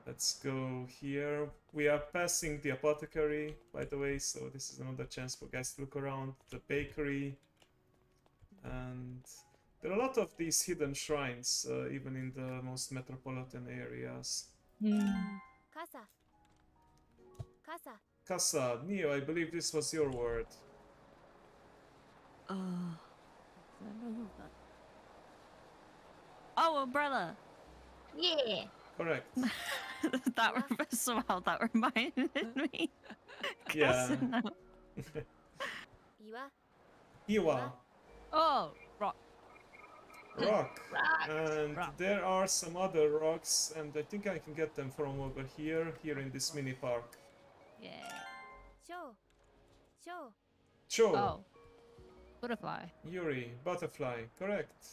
let's go here. We are passing the apothecary, by the way, so this is another chance for guys to look around. The bakery. And there are a lot of these hidden shrines, even in the most metropolitan areas. 傘傘 Kasa, Neo, I believe this was your word. Oh, umbrella. Yeah. Correct. Somehow that reminded me. Yeah. No. 岩 Iwa, Oh, rock. rock. Rock. And Rock. there are some other rocks, and I think I can get them from over here in this mini park. Yeah. 小小 Cho, Oh. Butterfly. Yuri, butterfly, correct.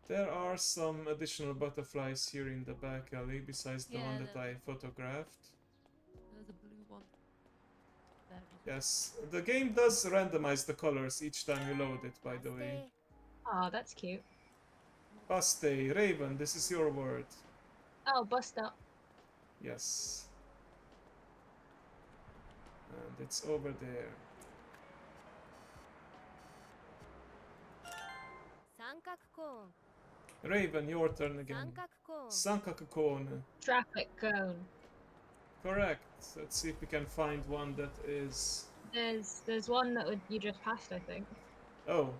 There are some additional butterflies here in the back alley, besides the one Yeah, that I photographed. There's a blue one. There. Yes, the game does randomize the colors each time you load it, by the バス way. 停 Oh, that's cute. Paste, Raven, this is your word. Oh, bus stop. Yes. And it's over there. 三角コーン Raven, your turn again. 三角コーン Sankaku cone. Traffic cone. Correct. Let's see if we can find one that is... There's one that you just passed, I think. Oh,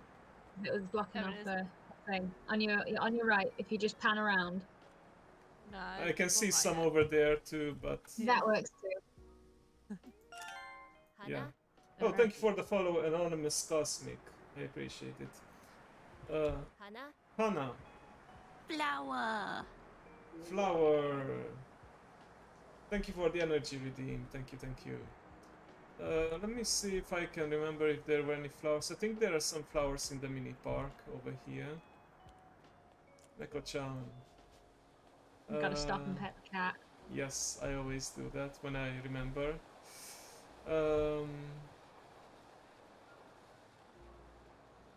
It was blocking There off it is. the Okay, on your right, if you just pan around. No, I can it's see on my some head. over there too, but That works too. yeah. 花 Oh, thank you for the follow, Anonymous Cosmic. I appreciate it. 花 Hana, Flower. flower. Thank you for the energy redeem. Thank you, thank you. Let me see if I can remember if there were any flowers. I think there are some flowers in the mini park over here. Neko-chan. You've got to stop and pet the cat. Yes, I always do that when I remember. Um,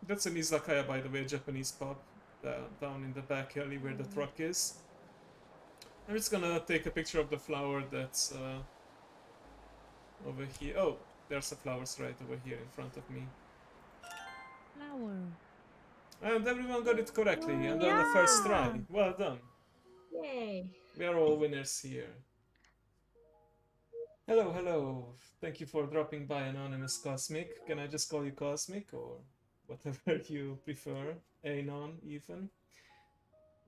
that's an izakaya, by the way, a Japanese pub down in the back alley where the truck is. I'm just gonna take a picture of the flower that's over here. Oh, there's the flowers right over here in front of me. Flower. And everyone got it correctly, and on the first try. Well done. Yay! We are all winners here. Hello, hello. Thank you for dropping by, Anonymous Cosmic. Can I just call you Cosmic or whatever you prefer? Anon, even.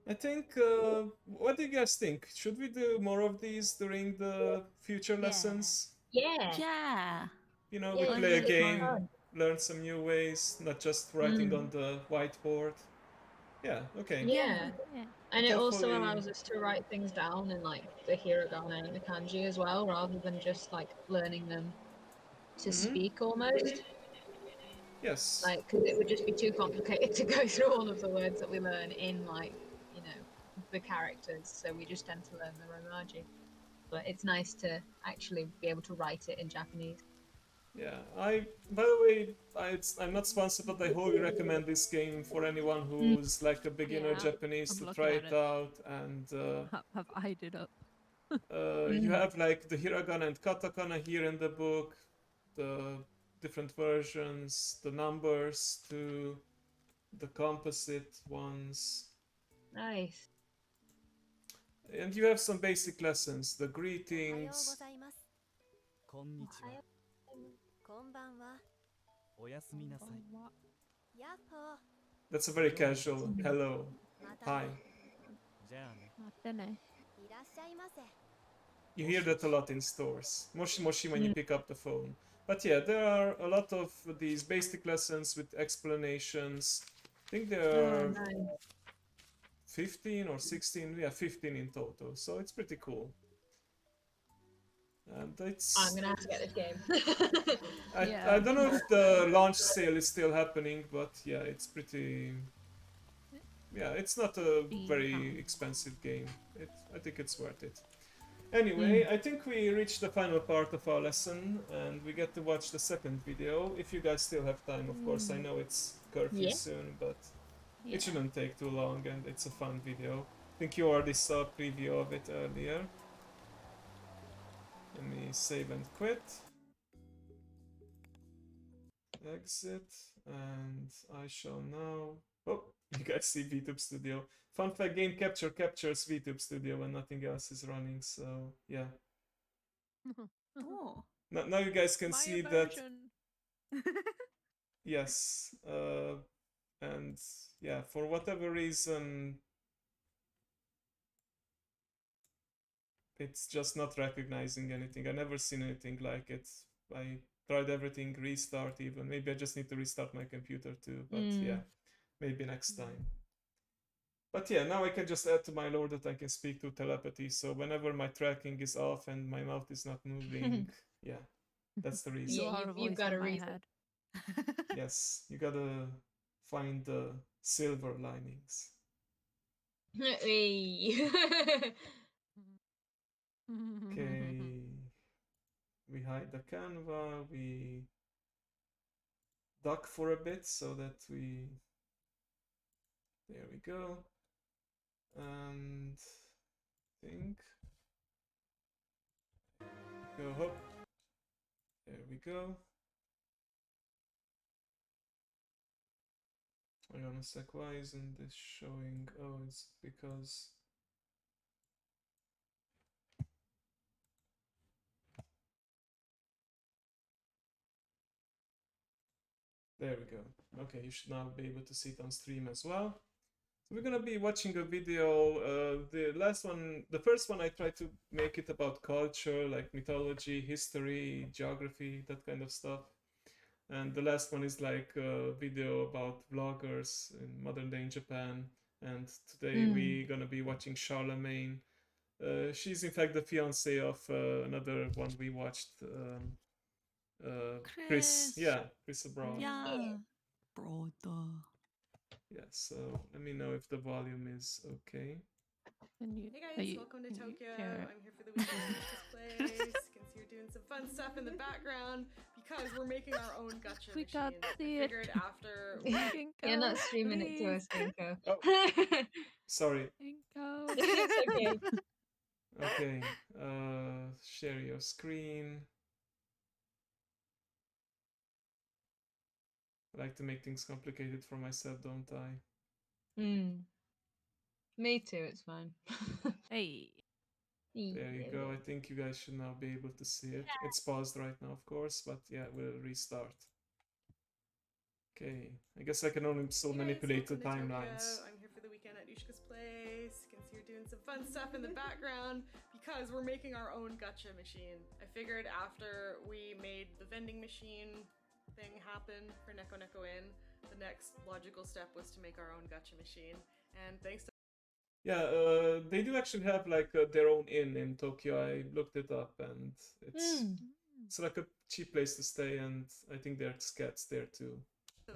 I think, what do you guys think? Should we do more of these during the future lessons? Yeah. Yeah. You know, Yeah, we Oh, play a it's game, fun. learn some new ways, not just writing on the whiteboard. Yeah, okay. Yeah. Yeah. And it also Hopefully- allows us to write things down in like the hiragana and the kanji as well, rather than just like learning them to speak almost. Yes. Like, because it would just be too complicated to go through all of the words that we learn in like, you know, the characters. So we just tend to learn the romaji. But it's nice to actually be able to write it in Japanese. Yeah, by the way, I'm not sponsored, but I wholly recommend this game for anyone who's like a beginner Yeah, Japanese I'm to looking try at it it. out. And Have eyed it up. you have like the hiragana and katakana here in the book, the different versions, the numbers to the composite ones. Nice. And you have some basic lessons, the おはようご greetings. ざいます こんにちは。こんばんはおやすみなさい。やっほ That's a very casual hello, ーまた hi. ねじゃあね。待ってね。いらっしゃいませ You hear that a lot in stores. Moshi moshi when you pick up the phone. But yeah, there are a lot of these basic lessons with explanations. I think there are Nice. 15 or 16, yeah, 15 in total. So it's pretty cool. And it's... I'm gonna have to get this game. I don't know if the launch sale is still happening, but yeah, it's pretty... Yeah, it's not a very expensive game. I think it's worth it. Anyway, I think we reached the final part of our lesson, and we get to watch the second video. If you guys still have time, of course. I know it's curfew Yeah. soon, but it shouldn't take too long, and it's a fun video. I think you already saw a preview of it earlier. Let me save and quit. Exit, and I shall now... Oh, you guys see VTube Studio. Fun fact, game captures VTube Studio when nothing else is running, so yeah. Oh. Now you guys can My see that... immersion. Yes, and yeah, for whatever reason, it's just not recognizing anything. I never seen anything like it. I tried everything, restart even. Maybe I just need to restart my computer too, but yeah, maybe next time. But yeah, now I can just add to my lore that I can speak through telepathy, so whenever my tracking is off and my mouth is not moving, yeah, that's the reason. You Yeah, are a you've voice got in a my reason. head. Yes, you gotta find the silver linings. Hey. Okay, we hide the canva, we duck for a bit so that we... There we go. And think. Go hop. There we go. Hang on a sec, why isn't this showing? Oh, it's because... There we go. Okay, you should now be able to see it on stream as well. We're gonna be watching a video. The first one, I tried to make it about culture, like mythology, history, geography, that kind of stuff. And the last one is like a video about vloggers in modern day in Japan. And today we're gonna be watching Charlemagne. She's in fact the fiance of another one we watched. Chris. Yeah, Chris abroad. Yeah. Brother. Yeah, so let me know if the volume is okay. Can Hey guys, welcome to Tokyo. I'm here for the weekend displays. You can see we're doing some fun stuff in the background because we're making our own gacha We machine. can't see I it. figured after You're not streaming it to us, Ginko. Oh. Sorry. Ginko. It's okay. Okay. Share your screen. I like to make things complicated for myself, don't I? Me too, it's fine. Hey. There you go. I think you guys should now be able to see it. It's paused right now, of course, but yeah, we'll restart. Okay, I guess I can only still manipulate the timelines. I'm here for the weekend at Yushka's place. You can see we're doing some fun stuff in the background because we're making our own gacha machine. I figured after we made the vending machine thing happen for Neko Neko In, the next logical step was to make our own gacha machine. And thanks to Yeah, they do actually have like their own inn in Tokyo. I looked it up, and it's like a cheap place to stay, and I think there's cats there too.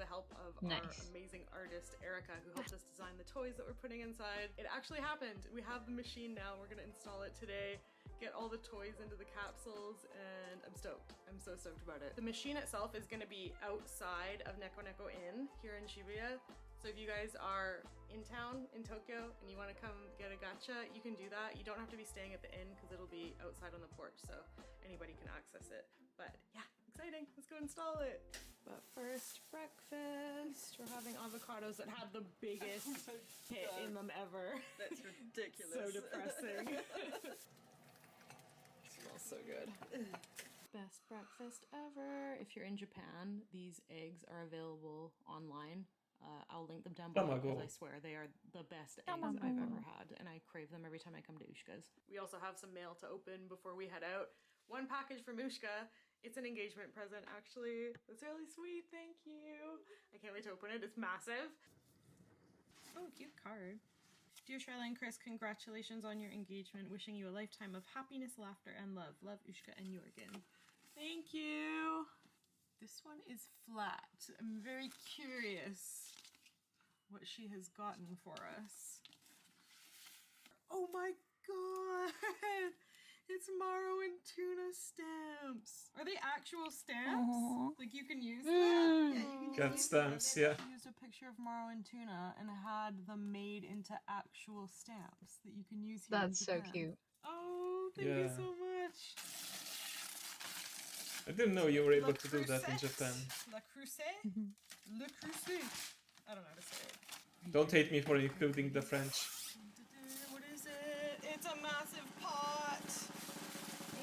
the help of our amazing artist Erica, who helped us design the toys that we're putting inside. It actually happened. We have the machine now. We're gonna install it today, get all the toys into the capsules, and I'm stoked. I'm so stoked about it. The machine itself is gonna be outside of Neko Neko Inn here in Shibuya. So if you guys are in town in Tokyo and you want to come get a gacha, you can do that. You don't have to be staying at the inn because it'll be outside on the porch, so anybody can access it. But yeah, exciting. Let's go install it. But first, breakfast. We're having avocados that had the biggest hit in them ever. That's ridiculous. So depressing. Smells so good. Best breakfast ever. If you're in Japan, these eggs are available online. I'll link them down below because I swear they are the best eggs I've ever had, and I crave them every time I come to Ushka's. We also have some mail to open before we head out. One package from Ushka. It's an engagement present, actually. That's really sweet. Thank you. I can't wait to open it. It's massive. Oh, cute card. Dear Charlotte and Chris, congratulations on your engagement. Wishing you a lifetime of happiness, laughter, and love. Love, Ushka and Jorgen. Thank you. This one is flat. I'm very curious what she has gotten for us. Oh my god! It's Maro and Tuna stamps. Are they actual stamps? Aww. Like you can use them? Yeah, you can Cat use stamps, them. yeah. I used a picture of Maro and Tuna and had them made into actual stamps that you can use here. That's so cute. Oh, thank you so much. I didn't know you were able to do that in Japan. La Crusette? Le Crusette. I don't know how to say it. Don't hate me for including the French. What is it? It's a massive pot.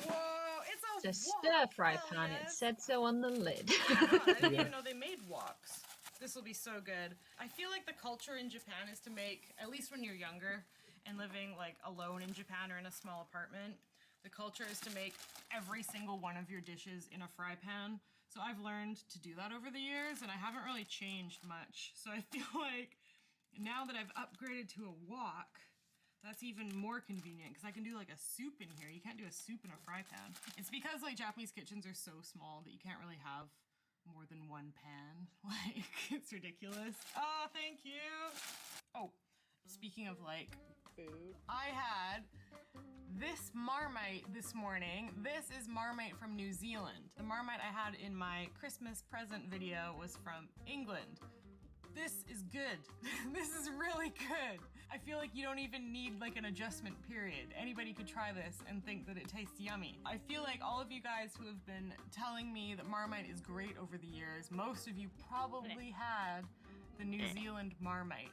Whoa, It's a stir-fry pan. It said so on the lid. I didn't even know they made woks. This will be so good. I feel like the culture in Japan is to make, at least when you're younger and living like alone in Japan or in a small apartment, the culture is to make every single one of your dishes in a fry pan. So I've learned to do that over the years, and I haven't really changed much. So I feel like now that I've upgraded to a wok, that's even more convenient because I can do like a soup in here. You can't do a soup in a fry pan. It's because like Japanese kitchens are so small that you can't really have more than one pan. Like, it's ridiculous. Oh, thank you. Oh, speaking of like food, I had this Marmite this morning. This is Marmite from New Zealand. The Marmite I had in my Christmas present video was from England. This is good. This is really good. I feel like you don't even need like an adjustment period. Anybody could try this and think that it tastes yummy. I feel like all of you guys who have been telling me that Marmite is great over the years, most of you probably had the New Zealand Marmite.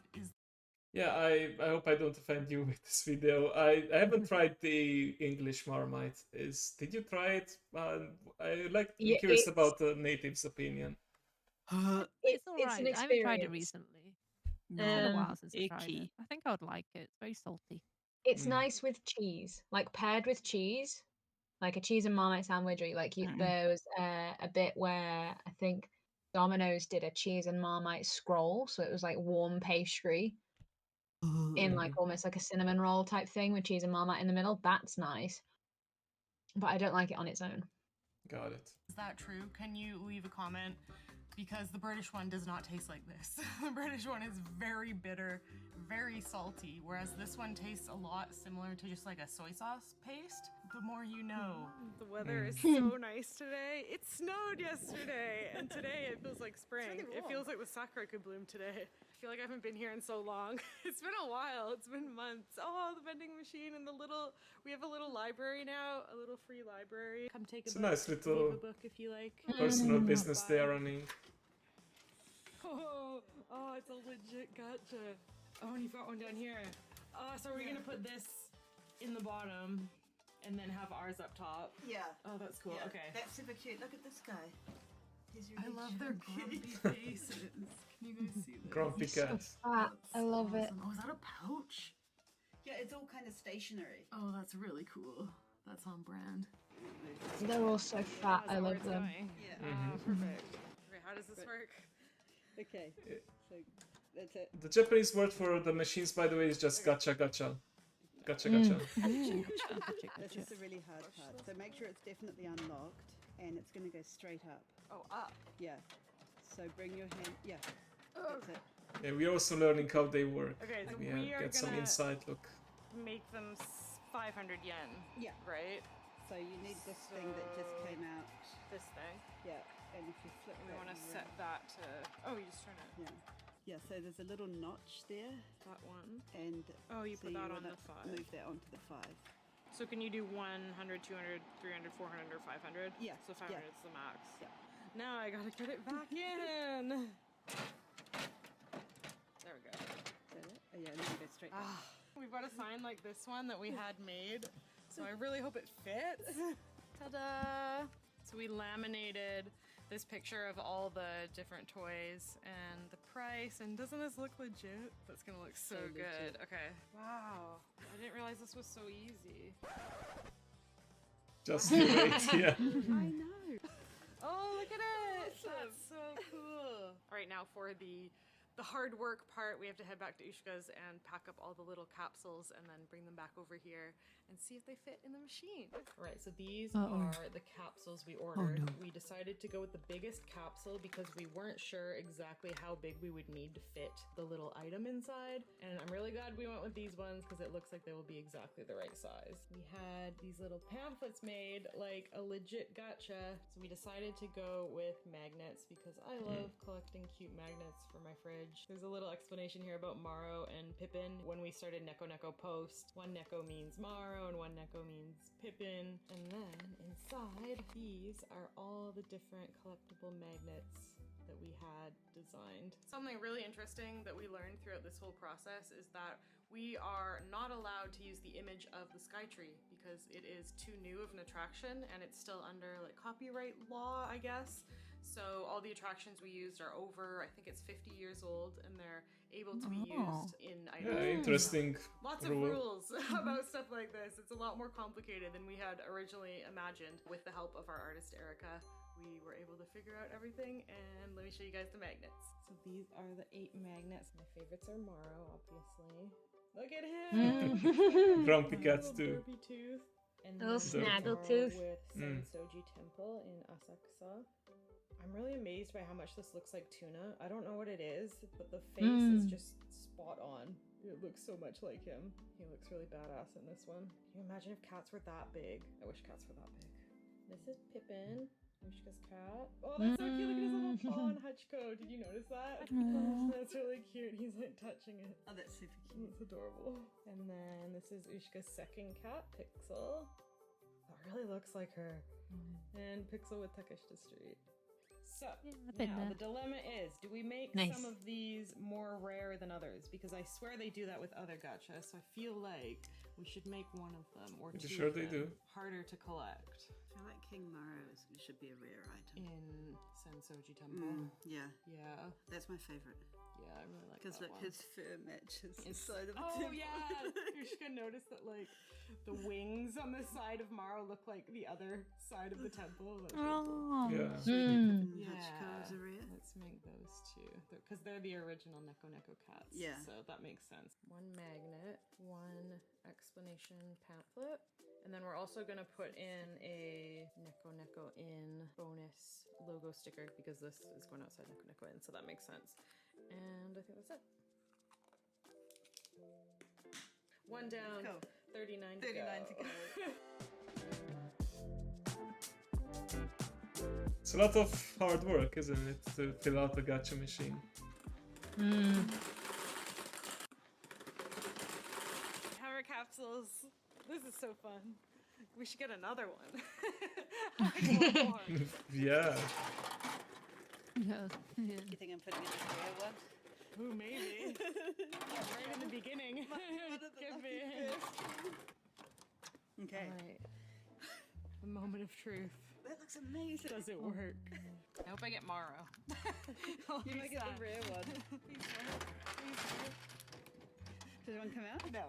Yeah, I hope I don't offend you with this video. I haven't tried the English Marmite. Did you try it? I'm curious about the native's opinion. It's alright. I haven't tried it recently. It's been a while Um, since I tried it. icky. I think I would like it. It's very salty. It's Mm. nice with cheese, like paired with cheese, like a cheese and Marmite sandwich. Or Mm. there was a bit where I think Domino's did a cheese and Marmite scroll, so it was like warm pastry in like almost like a cinnamon roll type thing with cheese and Marmite in the middle. That's nice, but I don't like it on its own. Got it. Is that true? Can you leave a comment? Because the British one does not taste like this. The British one is very bitter, very salty, whereas this one tastes a lot similar to just like a soy sauce paste. The more you know. The weather is so nice today. It snowed yesterday, and today it feels like spring. It feels like the sakura could bloom today. I feel like I haven't been here in so long. It's been a while. It's been months. Oh, the vending machine and we have a little library now, a little free library. Come take a It's a book. nice Leave little a book if you like. personal business they are running. Oh, it's a legit gotcha. Oh, and you've got one down here. So we're gonna put this in the bottom and then have ours up top. Yeah. Oh, that's cool. Yeah. Okay. That's super cute. Look at this guy. He's I really love their chunky. grumpy faces. Can you guys see this? Grumpy cat. I love it. Oh, is that a pouch? Yeah, it's all kind of stationary. Oh, that's really cool. That's on brand. They're all so fat. I love them. Yeah. Perfect. Okay, how does this work? Okay. So that's it. The Japanese word for the machines, by the way, is just gacha gacha. Gacha gacha. This is the really hard part. So make sure it's definitely unlocked and it's going to go straight up. Oh, up. Yeah. So bring your hand. Yeah. That's it. Yeah, we're also learning how they work. Okay, so We we are get some gonna inside look. make them 500 yen. Yeah. Right? So you need this thing that just came out. This thing. Yeah. And if you flip We that want to around- set that to. Oh, you just turn it. Yeah. Yeah, so there's a little notch there, That one. and Oh, you so put that on wanna the 5. Move that onto the 5. So can you do 100, 200, 300, 400, or 500? Yeah, So 500 yeah. is the max. Yeah. Now I gotta get it back in. There we go. Is that it? Oh, yeah, and then you go straight down. We've got a sign like this one that we had made, so I really hope it fits. Ta-da! So we laminated this picture of all the different toys and the price, and doesn't this look legit? That's gonna look so So good. legit. Okay. Wow. I didn't realize this was so easy. Just you wait, yeah. I know. Oh, look at it! That's so cool. All right, now for the hard work part, we have to head back to Ushka's and pack up all the little capsules and then bring them back over here and see if they fit in the machine. All right, so these are the capsules we ordered. We decided to go with the biggest capsule because we weren't sure exactly how big we would need to fit the little item inside. And I'm really glad we went with these ones because it looks like they will be exactly the right size. We had these little pamphlets made like a legit gacha. So we decided to go with magnets because I love collecting cute magnets for my fridge. There's a little explanation here about Maro and Pippin. When we started Neko Neko Post, one Neko means Maro and one Neko means Pippin. And then inside, these are all the different collectible magnets that we had designed. Something really interesting that we learned throughout this whole process is that we are not allowed to use the image of the Skytree because it is too new of an attraction and it's still under like copyright law, I guess. So all the attractions we used are over, I think it's 50 years old, and they're able to be used in items. Yeah, interesting. Lots of rule. rules about stuff like this. It's a lot more complicated than we had originally imagined. With the help of our artist Erica, we were able to figure out everything, and let me show you guys the magnets. So these are the 8 magnets. My favorites are Maro, obviously. Look at him! Grumpy cats too. Derpy tooth. And Little then snaggletooth. With Sensoji Temple in Asakusa. I'm really amazed by how much this looks like tuna. I don't know what it is, but the face is just spot on. It looks so much like him. He looks really badass in this one. Can you imagine if cats were that big? I wish cats were that big. This is Pippin, Yushka's cat. Oh, that's so cute. Look at his little paw on Hachiko. Did you notice that? That's really cute. He's like touching it. Oh, that's super cute. It's adorable. And then this is Ushka's second cat, Pixel. That really looks like her. And Pixel with Takeshita Street. So, Yeah, I've been now there. the dilemma is, do we make Nice. some of these more rare rarer than others because I swear they do that with other gacha. So I feel like we should make one of them or Pretty two sure of they them do. harder to collect. I feel like King Maro should be a rare item. In Sensoji Temple. Yeah, Yeah. that's my favorite. Yeah, I really like Because that look, one. his fur matches the It's- side of the Oh temple. yeah, you're just gonna notice that like the wings on the side of Maro look like the other side of the temple. That's really cool. Oh. Yeah. Hachiko is a rare. Let's make those two because they're the original Neko cats. Yeah. So that makes sense. One magnet, one explanation pamphlet, and then we're also gonna put in a Neko in bonus logo sticker because this is going outside Neko in, so that makes sense. And I think that's it. One down, Cool. 39 39 to go. It's a lot of hard work, isn't it, to fill out a gacha machine? Hammer capsules. This is so fun. We should get another one. Yeah. Yeah. Yeah. You think I'm putting in a rare one? Ooh, maybe. Right in the beginning. Could be. Okay. Alright. A moment of truth. That looks amazing. Does it work? I hope I get Maro. You might get the rare one. Did one come out? No.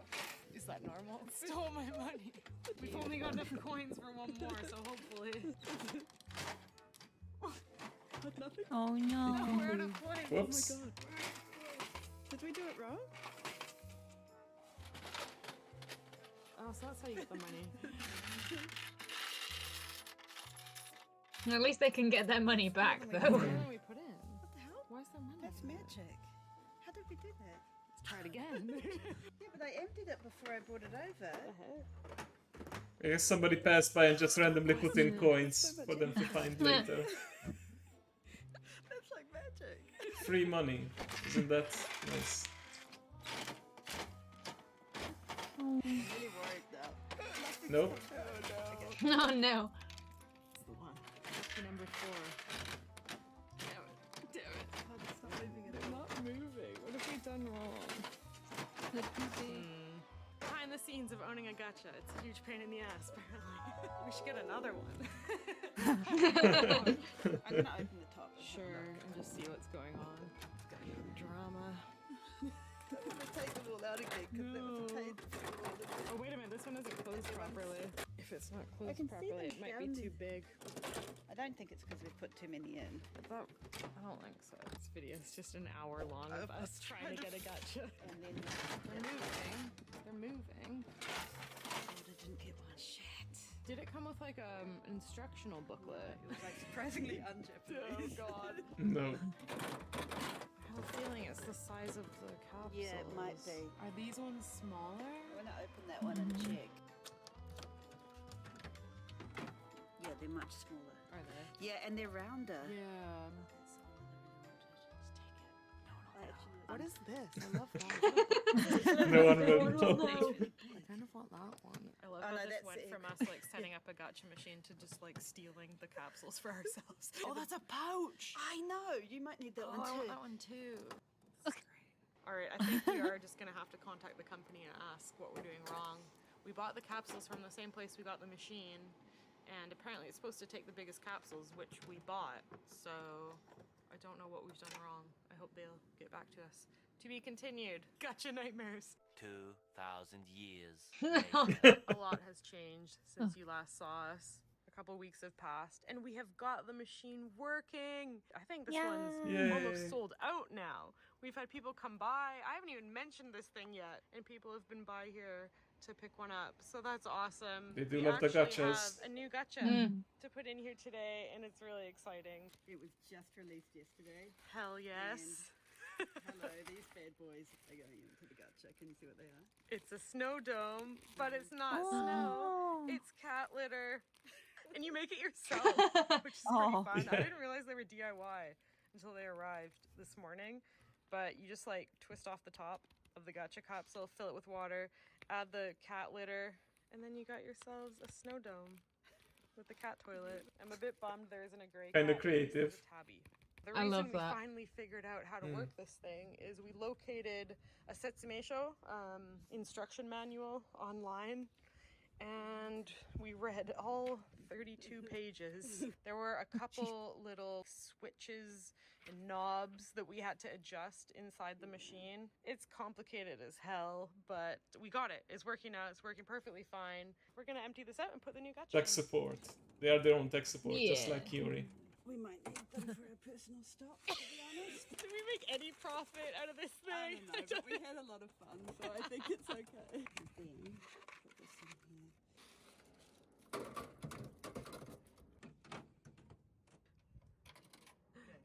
Is that normal? Stole my money. We've only got enough coins for one more, so hopefully. Nothing? Oh We're no. out of coins. Whoops. Oh my god. Did we do it wrong? Oh, so that's how you get the money. At least they can get their money back, What though. did we put in? What the hell? Why is there money? That's in there? magic. How did we do that? Let's try it again. Yeah, but I emptied it before I brought it over. I guess somebody passed by and just randomly put in coins for them to find later. That's like magic. Free money. Isn't that nice? I'm really worried now. Nope. Oh no. It's the one. Lucky number 4. Damn it. Damn it. Oh, it's not moving at They're all. not moving. What have we done wrong? Behind the scenes of owning a gacha, it's a huge pain in the ass, apparently. We should get another one. I'm gonna open the top. Sure, and just see what's going on. It's got no drama. I'm gonna take them all out again because that was a pain to put all of them. Oh, wait a minute, this one isn't closed properly. If it's not I closed can see properly, them it might be down too big. I don't think it's because we've put too many in. I don't think so. This video is just an hour long of us trying to get a gacha. And then They're moving. They're moving. I didn't get one. Shit. Did it come with like an instructional booklet? It was like surprisingly Oh un-Japanese. god. No. I have a feeling it's the size of the capsules. Yeah, it might be. Are these ones smaller? I'm gonna open that one and check. Yeah, they're much smaller. Are they? Yeah, and they're rounder. Yeah. What is this? I love that. No one will know. I kind of want that one. I love Oh, how no, this that's went it. from us like setting up a gacha machine to just like stealing the capsules for ourselves. Oh, that's a pouch! I know. You might need that Oh, one I too. want that one too. Great. All right, I think we are just gonna have to contact the company and ask what we're doing wrong. We bought the capsules from the same place we got the machine, and apparently it's supposed to take the biggest capsules, which we bought. So I don't know what we've done wrong. I hope they'll get back to us. To be continued. Gotcha nightmares. 2,000 years. A lot has changed since you last saw us. A couple weeks have passed, and we have got the machine working. I think this one's Yay. almost sold out now. We've had people come by. I haven't even mentioned this thing yet, and people have been by here to pick one up. So that's awesome. They do We love the actually gachas. have a new gacha to put in here today, and it's really exciting. It was just released yesterday. Hell yes. Hello, these bad boys are going into the gacha. Can you see what they are? It's a snow dome, but it's not snow. It's cat litter. And you make it yourself, which is pretty fun. I didn't realize they were DIY until they arrived this morning. But you just like twist off the top of the gacha capsule, fill it with water, add the cat litter, and then you got yourselves a snow dome with the cat toilet. I'm a bit bummed there isn't a gray cat. Kinda creative. There's a tabby. The I reason love we that. finally figured out how to work this thing is we located a Setsumeisho instruction manual online, and we read all 32 pages. There were a couple little switches and knobs that we had to adjust inside the machine. It's complicated as hell, but we got it. It's working now. It's working perfectly fine. We're gonna empty this out and put the new gacha Tech in. support. They are their own tech support, just Yeah. like Yuri. We might need them for a personal stock, to be honest. Did we make any profit out of this I thing? don't know, but we had a lot of fun, so I think it's okay. Then put this in here.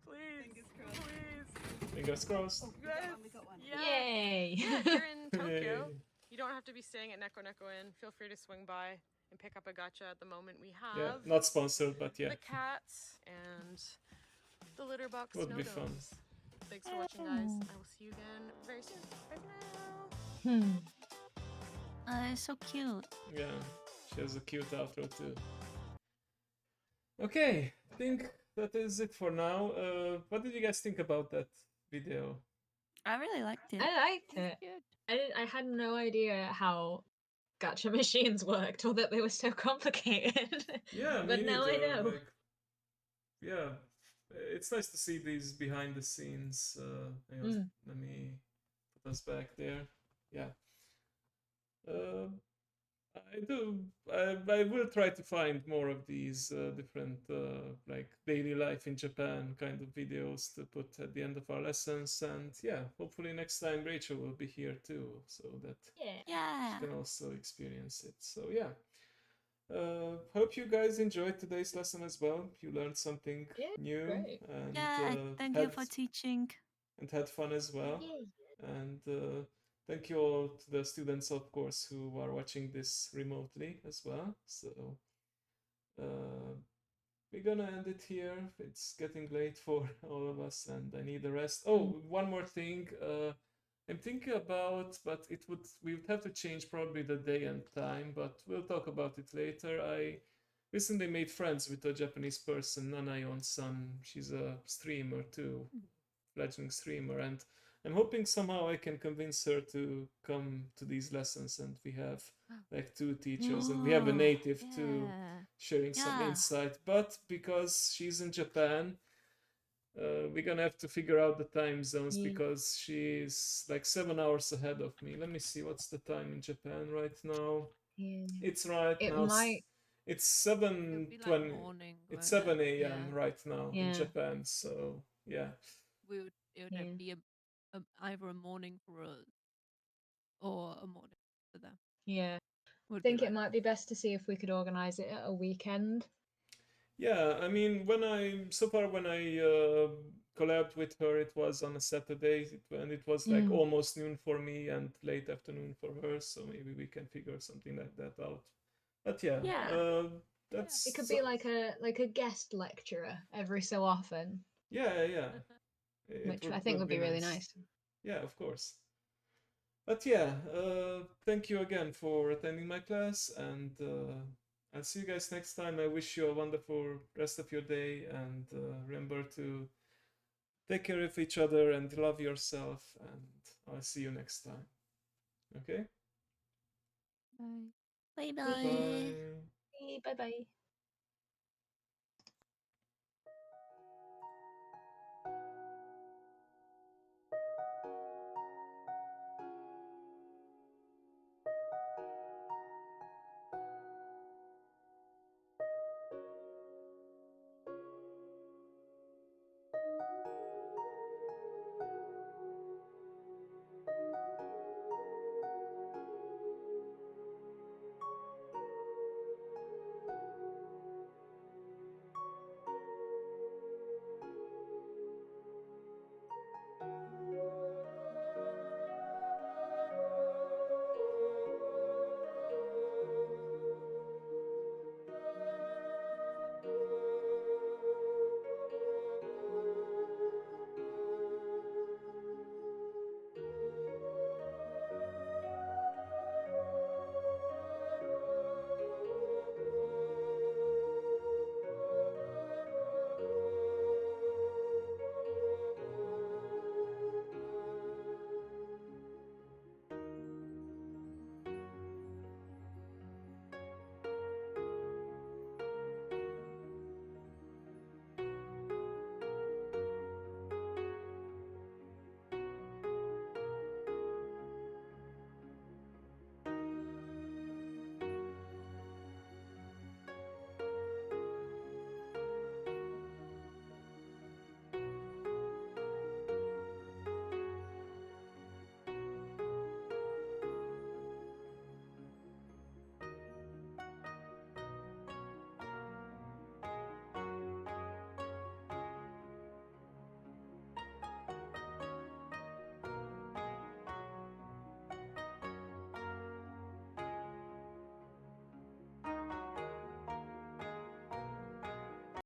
Please. Fingers crossed. Please. Fingers crossed. We got one, we got one. Yeah. Yay! Yeah, if you're in Tokyo, Yay. you don't have to be staying at Neko Neko Inn. Feel free to swing by and pick up a gacha at the moment. We Yeah, have not sponsored, but yeah. the cats and the litter box Would be fun. snow-domes. Thanks for watching, guys. I will see you again very soon. Bye for now. It's so cute. Yeah, she has a cute outro too. Okay, I think that is it for now. What did you guys think about that video? I really liked it. I liked it. I had no idea how gacha machines worked or that they were so complicated. Yeah, but me now I neither. know. Like, yeah, it's nice to see these behind the scenes. Hang on, let me put us back there. Yeah. I will try to find more of these different like daily life in Japan kind of videos to put at the end of our lessons, and yeah, hopefully next time Rachel will be here too, so that Yeah. she can also experience it. So yeah, hope you guys enjoyed today's lesson as well. You learned something new, great. and Yeah, thank you for teaching. and had fun as well. Yay. And thank you all to the students, of course, who are watching this remotely as well. So we're gonna end it here. It's getting late for all of us, and I need a rest. Oh, one more thing. I'm thinking about, but we would have to change probably the day and time, but we'll talk about it later. I recently made friends with a Japanese person, Nanayon-san. She's a streamer too, fledgling streamer, and I'm hoping somehow I can convince her to come to these lessons, and we have like 2 teachers, and we have a native too, sharing some insight. But because she's in Japan, we're gonna have to figure out the time zones because she's like 7 hours ahead of me. Let me see, what's the time in Japan right now? It's right now. It's 7:20. Morning, it's won't 7 it? a.m. right now in Japan. So yeah. It would be either a morning for us or a morning for them. Yeah. I Would think be it might be best to see if we could organize it at a weekend. Yeah, I mean, when I collabed with her, it was on a Saturday, and it was like almost noon for me and late afternoon for her. So maybe we can figure something like that out. But yeah, that's It could be like a guest lecturer every so often. yeah. Which I think would be really nice. Yeah, of course. But yeah, thank you again for attending my class, and I'll see you guys next time. I wish you a wonderful rest of your day, and remember to take care of each other and love yourself, and I'll see you next time. Okay? Bye. Bye bye. Bye. Bye bye.